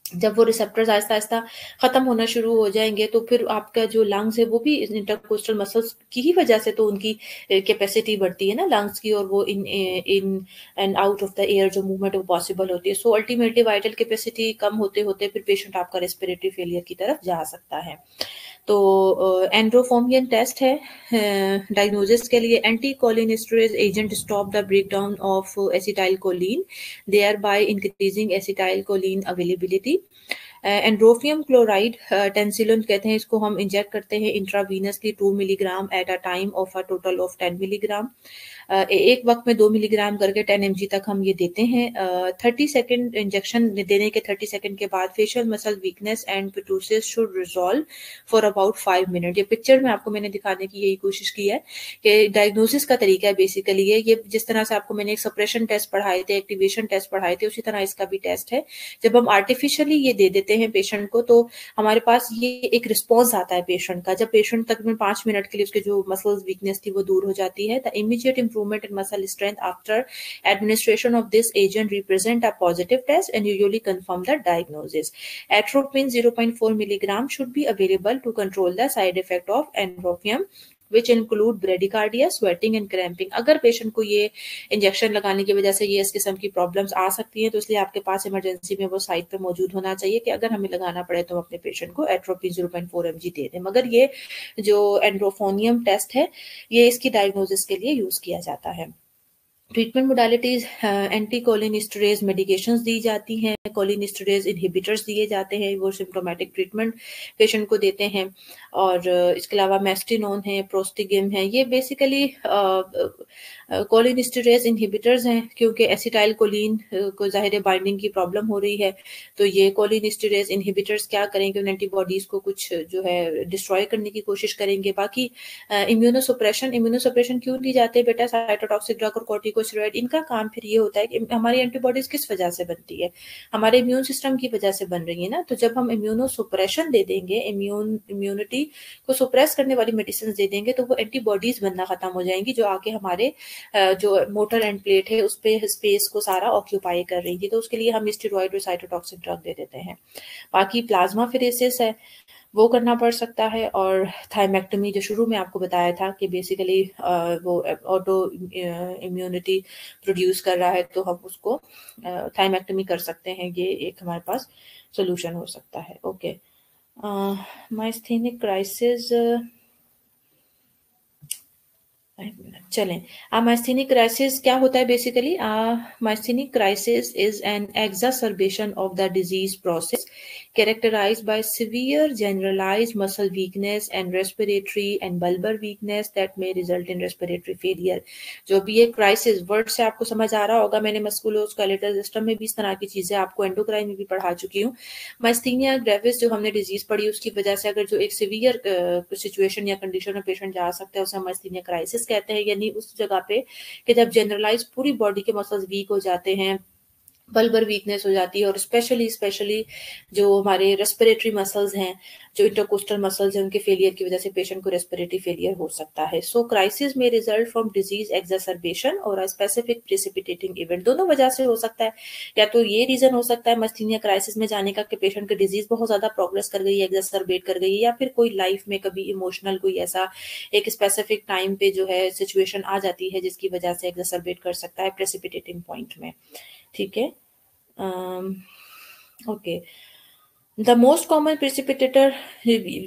जब वो रिसेप्टर्स आहिस्ता आहिस्ता खत्म होना शुरू हो जाएंगे तो फिर आपका जो लंग्स है वो भी इंटरकोस्टल मसल्स की ही वजह से तो उनकी कैपेसिटी बढ़ती है ना लंग्स की, और वो in in and out of the air जो मूवमेंट वो पॉसिबल होती है। सो अल्टीमेटली वाइटल कैपेसिटी कम होते होते फिर पेशेंट आपका रेस्पिरेटरी फेलियर की तरफ जा सकता है। तो एंड्रोफोमियन टेस्ट है डायग्नोसिस के लिए, anti cholinesterase agent stop the breakdown of acetyl choline, thereby increasing acetyl choline availability. Edrophonium chloride Tensilon कहते हैं इसको, हम इंजेक्ट करते हैं intravenously 2 milligram at a time of a total of 10 milligram. एक वक्त में 2 मिलीग्राम करके 10 mg तक हम ये देते हैं। 30 सेकेंड इंजेक्शन देने के 30 सेकेंड के बाद facial muscle weakness and ptosis should resolve for about 5 minute. ये पिक्चर में आपको मैंने दिखाने की यही कोशिश की है कि डायग्नोसिस का तरीका है बेसिकली ये जिस तरह से आपको मैंने एक सप्रेशन टेस्ट पढ़ाए थे, एक्टिवेशन टेस्ट पढ़ाए थे, उसी तरह इसका भी टेस्ट है। जब हम आर्टिफिशियली ये दे देते हैं पेशेंट को तो हमारे पास ये एक रिस्पॉन्स आता है पेशेंट का। जब पेशेंट तकरीबन 5 मिनट के लिए उसके जो मसल्स वीकनेस थी वो दूर हो जाती है। The immediate improvement in muscle strength after administration of this agent represent a positive test and usually confirm the diagnosis. Atropine 0.4 milligram should be available to control the side effect of एंड्रोफियम which include bradycardia, sweating and cramping। अगर patient को ये injection लगाने की वजह से ये इस किस्म की प्रॉब्लम्स आ सकती हैं तो इसलिए आपके पास इमरजेंसी में वो साइट पे मौजूद होना चाहिए कि अगर हमें लगाना पड़े तो हम अपने पेशेंट को एट्रोपिन 0.4 mg दे दें। मगर ये जो एंड्रोफोनियम टेस्ट है ये इसकी डायग्नोसिस के लिए यूज किया जाता है। Treatment modalities anti cholinesterase medications दी जाती हैं, कोलिनिस्टरेज इनहिबिटर्स दिए जाते हैं, वो सिम्प्टोमेटिक ट्रीटमेंट पेशेंट को देते हैं। और इसके अलावा मेस्टिनोन है, प्रोस्टिगिम है, ये बेसिकली कोलिनिस्टरेज इनहिबिटर्स हैं क्योंकि एसिटाइल कोलिन को ज़ाहिर बाइंडिंग की प्रॉब्लम हो रही है तो ये कोलिनिस्टरेज इनहिबिटर्स क्या करेंगे उन एंटीबॉडीज़ को कुछ जो है डिस्ट्रॉय करने की कोशिश करेंगे। बाकी इम्यूनोसप्रेशन क्यों ली जाती है बेटा, साइटोटॉक्सिक ड्रग और कॉर्टिकोस्टेरॉइड इनका काम फिर ये होता है कि हमारी एंटीबॉडीज किस वजह से बनती है, हमारे इम्यून सिस्टम की वजह से बन रही है ना। तो जब हम इम्यूनोसप्रेशन दे देंगे, इम्यूनिटी को सुप्रेस करने वाली मेडिसिन दे देंगे तो वो एंटीबॉडीज बनना खत्म हो जाएंगी जो आके हमारे जो मोटर एंड प्लेट है उस पे स्पेस को सारा ऑक्यूपाई कर रही थी। तो उसके लिए हम स्टेरॉइड और साइटोटॉक्सिक ड्रग दे देते हैं। बाकी प्लाज्मा फिरेसिस है वो करना पड़ सकता है और थाइमेक्टमी जो शुरू में आपको बताया था कि बेसिकली वो ऑटो इम्यूनिटी प्रोड्यूस कर रहा है तो हम उसको थाइमेक्टमी कर सकते हैं। ये एक हमारे पास सोल्यूशन हो सकता है। ओके, माइस्थेनिक क्राइसिस चलें। माइस्थेनिक क्राइसिस क्या होता है basically? Myasthenic crisis is an exacerbation of the disease process characterized by severe generalized muscle weakness and respiratory and bulbar weakness that may result in respiratory failure। जो भी ये क्राइसिस वर्ड से आपको समझ आ रहा होगा, मैंने मस्कुलोस्केलेटल सिस्टम में भी इस तरह की चीजें आपको एंडोक्राइन में भी पढ़ा चुकी हूँ। माइस्थेनिया ग्रेविस जो हमने डिजीज पढ़ी उसकी वजह से अगर जो एक सिवियर सिचुएशन या कंडीशन में पेशेंट जा सकता है उसे हम माइस्थेनिया क्राइसिस कहते हैं। यानी उस जगह पे कि जब जनरलाइज पूरी बॉडी के मसल्स वीक हो जाते हैं, बल्बर वीकनेस हो जाती है और स्पेशली जो हमारे रेस्पिरेटरी मसल्स हैं, जो इंटरकोस्टल मसल्स हैं, उनके फेलियर की वजह से पेशेंट को रेस्पिरेटरी फेलियर हो सकता है। सो क्राइसिस में रिजल्ट फ्रॉम डिजीज एक्सासर्बेशन और अ स्पेसिफिक प्रेसिपिटेटिंग इवेंट। दोनों वजह से हो सकता है, या तो ये रीजन हो सकता है माइस्थेनिया क्राइसिस में जाने का कि पेशेंट की डिजीज बहुत ज्यादा प्रोग्रेस कर गई है, एक्सासर्बेट कर गई है, या फिर कोई लाइफ में कभी इमोशनल कोई ऐसा एक स्पेसिफिक टाइम पे जो है सिचुएशन आ जाती है जिसकी वजह से एक्सासर्बेट कर सकता है प्रेसिपिटेटिंग पॉइंट में। ठीक है, okay. The most common precipitator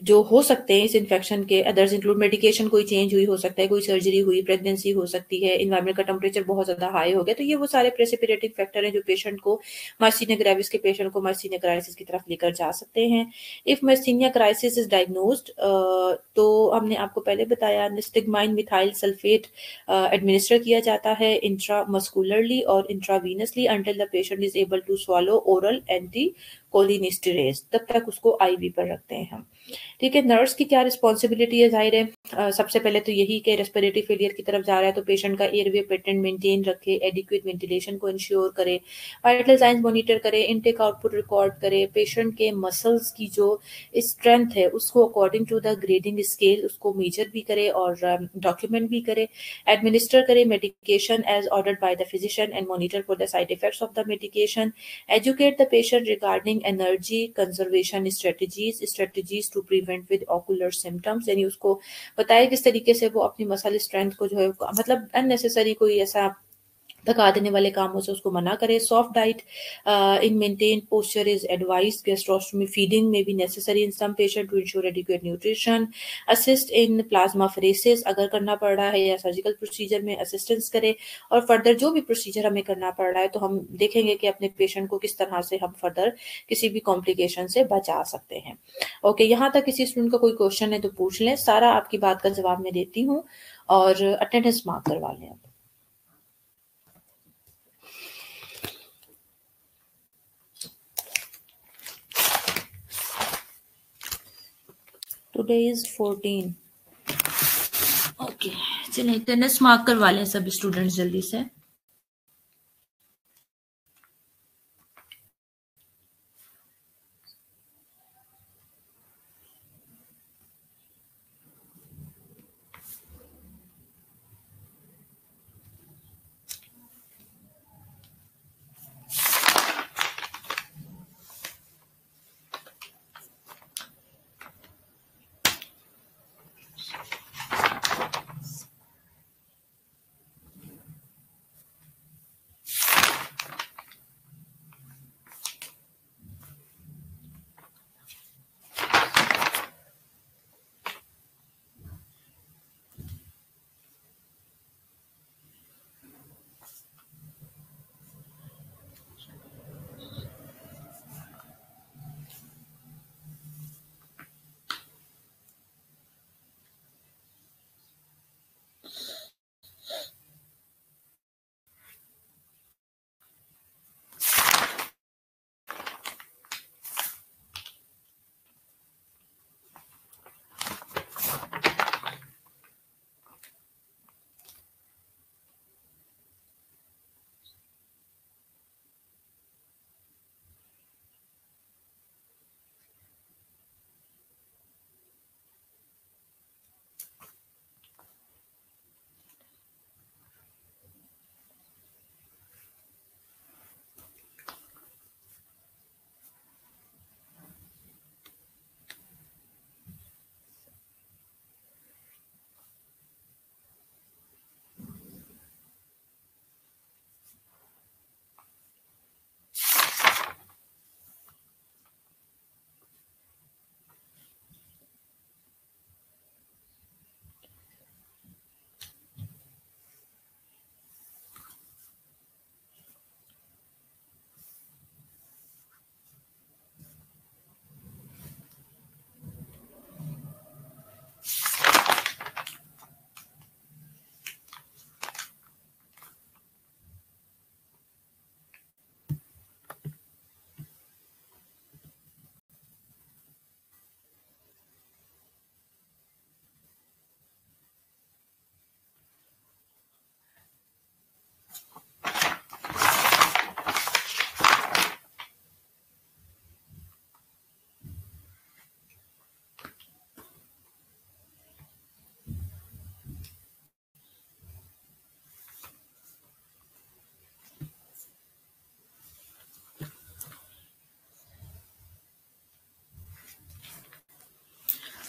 जो हो सकते हैं इस इन्फेक्शन के अदर्स इंक्लूड मेडिकेशन कोई चेंज हुई हो सकता है, कोई सर्जरी हुई, प्रेगनेंसी हो सकती है, इन्वायरमेंट का टेम्परेचर बहुत ज्यादा हाई हो गया, तो ये वो सारे प्रेसिपिटेटिंग फैक्टर हैं जो पेशेंट को माइस्थेनिया ग्रेविस के पेशेंट को माइस्थेनिया क्राइसिस की तरफ लेकर जा सकते हैं। If myasthenia crisis is diagnosed तो हमने आपको पहले बताया निस्टिगमाइन मिथाइल सल्फेट एडमिनिस्टर किया जाता है इंट्रामस्कुलरली और intravenously until the patient is able to swallow oral anti cholinesterase, तब तक उसको आईवी पर रखते हैं हम। ठीक है, नर्स की क्या रिस्पॉन्सिबिलिटी है? जाहिर है सबसे पहले तो यही कि रेस्पिरेटरी फेलियर की तरफ जा रहा है तो पेशेंट का एयरवे पेटेंट मेंटेन रखे, एडिक्वेट वेंटिलेशन को इंश्योर करे, वाइटल साइंस मॉनिटर करे, इनटेक आउटपुट रिकॉर्ड करे, पेशेंट के मसल्स की जो स्ट्रेंथ है उसको according to the grading scale उसको मेजर भी करे और डॉक्यूमेंट भी करे, एडमिनिस्टर करे medication as ordered by the physician and monitor for the side effects of the medication, educate the patient regarding energy conservation strategies to prevent with ocular symptoms. यानी उसको बताए किस तरीके से वो अपनी मसल स्ट्रेंथ को जो है मतलब अननेसेसरी कोई ऐसा थका देने वाले कामों से उसको मना करे। Soft diet in maintain posture is advised, gastrostomy feeding में भी necessary in some patient to ensure adequate nutrition, assist in plasmapheresis अगर करना पड़ रहा है या सर्जिकल प्रोसीजर में असिस्टेंस करे, और फर्दर जो भी प्रोसीजर हमें करना पड़ रहा है तो हम देखेंगे कि अपने पेशेंट को किस तरह से हम फर्दर किसी भी कॉम्प्लिकेशन से बचा सकते हैं। ओके, यहाँ तक किसी स्टूडेंट का कोई क्वेश्चन है तो पूछ लें, सारा आपकी बात का जवाब मैं देती हूँ और अटेंडेंस मार्क करवा लें। Today is 14। ओके, चलिए अटेंडेंस मार्क करवा लें सभी स्टूडेंट्स जल्दी से।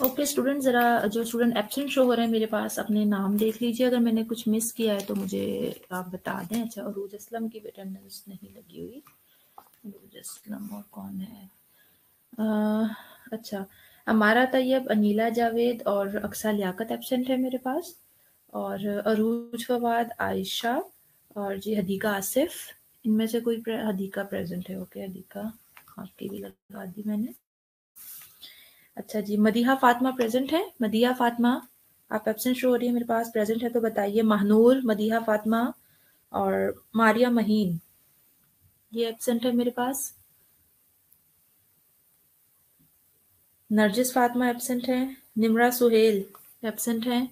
ओके स्टूडेंट, जरा जो स्टूडेंट एब्सेंट शो हो रहे हैं मेरे पास अपने नाम देख लीजिए, अगर मैंने कुछ मिस किया है तो मुझे आप बता दें। अच्छा, अरूज असलम की अटेंडेंस नहीं लगी हुई। अरूज असलम और कौन है? अच्छा, अमारा तैयब, अनीला जावेद और अक्सा लियाकत एब्सेंट है मेरे पास, और अरूज फवाद, आयशा और जी हदीका आसिफ। इनमें से कोई हदीका प्रेजेंट है? ओके हदीका, आपकी भी लगा दी मैंने। अच्छा जी, मदीहा फातिमा प्रेजेंट है? मदीहा फातिमा, आप एब्सेंट शो हो रही है मेरे पास, प्रेजेंट है तो बताइए। महनूर, मदीहा फातिमा और मारिया महीन, ये एब्सेंट है मेरे पास। नरजिस फातिमा एब्सेंट है। निमरा सुहेल एब्सेंट है।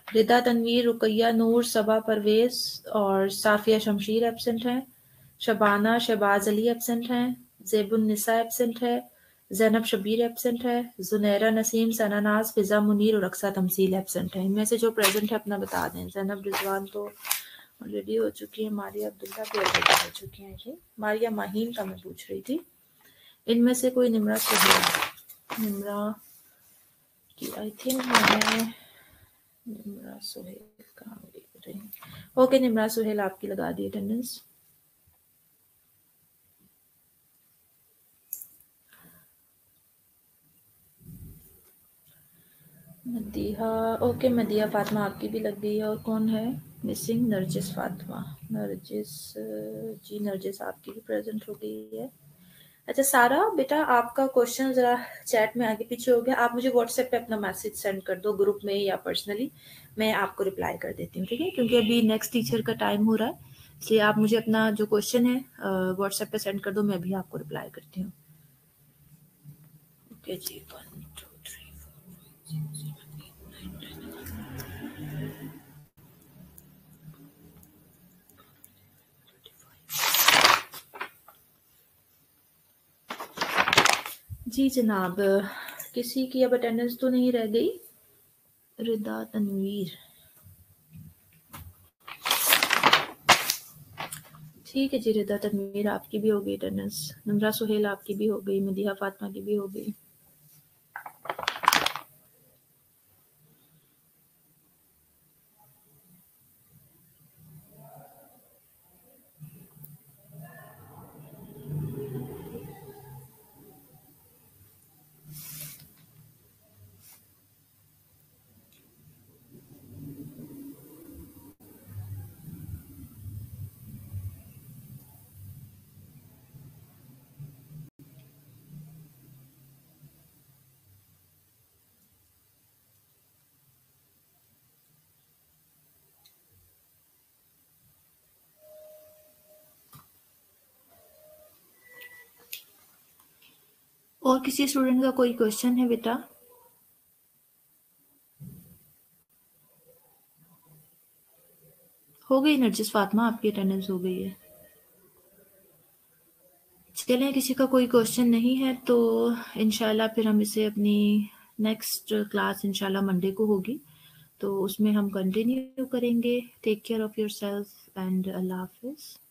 रिदा तनवीर, रुकैया नूर, सबा परवेज और साफिया शमशीर एब्सेंट हैं। शबाना शहबाज अली एब्सेंट हैं। जेबुन निसा एब्सेंट है। जैनब शबीर एब्सेंट है। जुनैरा नसीम, सनानाज, फिजा मुनीर और अक्सा तमसील एब्सेंट है। इनमें से जो प्रेजेंट है अपना बता दें। जैनब रिजवान तो ऑलरेडी हो चुकी है, मारिया अब्दुल्ला भी ऑलरेडी हो चुकी हैं। जी मारिया माहीन का मैं पूछ रही थी। इनमें से कोई निमरा सुहेल, निमरा की आई थिंक मैंने निमरा सुहेल कहाँ देख रही हूँ। ओके निमरा सुहेल, आपकी लगा दी अटेंडेंस। मदीहा, ओके मदीहा फातिमा आपकी भी लग गई है। और कौन है मिसिंग? नरजिस फातिमा, नरजिस जी, नरजिस आपकी भी प्रेजेंट हो गई है। अच्छा सारा बेटा, आपका क्वेश्चन जरा चैट में आगे पीछे हो गया, आप मुझे व्हाट्सएप पे अपना मैसेज सेंड कर दो, ग्रुप में या पर्सनली, मैं आपको रिप्लाई कर देती हूँ, ठीक है? क्योंकि अभी नेक्स्ट टीचर का टाइम हो रहा है, इसलिए आप मुझे अपना जो क्वेश्चन है व्हाट्सएप पे सेंड कर दो, मैं भी आपको रिप्लाई करती हूँ। ओके जी, 1 2 3 4 5 6 7 8 9 10 जी जनाब, किसी की अब अटेंडेंस तो नहीं रह गई? रिदा तनवीर, ठीक है जी। रिदा तनवीर आपकी भी हो गई अटेंडेंस, नमरा सुहेल आपकी भी हो गई, मदीहा फातिमा की भी हो गई। और किसी स्टूडेंट का कोई क्वेश्चन है बेटा? हो गई नरजिस फातिमा, आपकी अटेंडेंस हो गई है। चलें, किसी का कोई क्वेश्चन नहीं है तो इंशाल्लाह फिर हम इसे अपनी नेक्स्ट क्लास इंशाल्लाह मंडे को होगी, तो उसमें हम कंटिन्यू करेंगे। Take care of yourself and अल्लाह हाफ़िज़।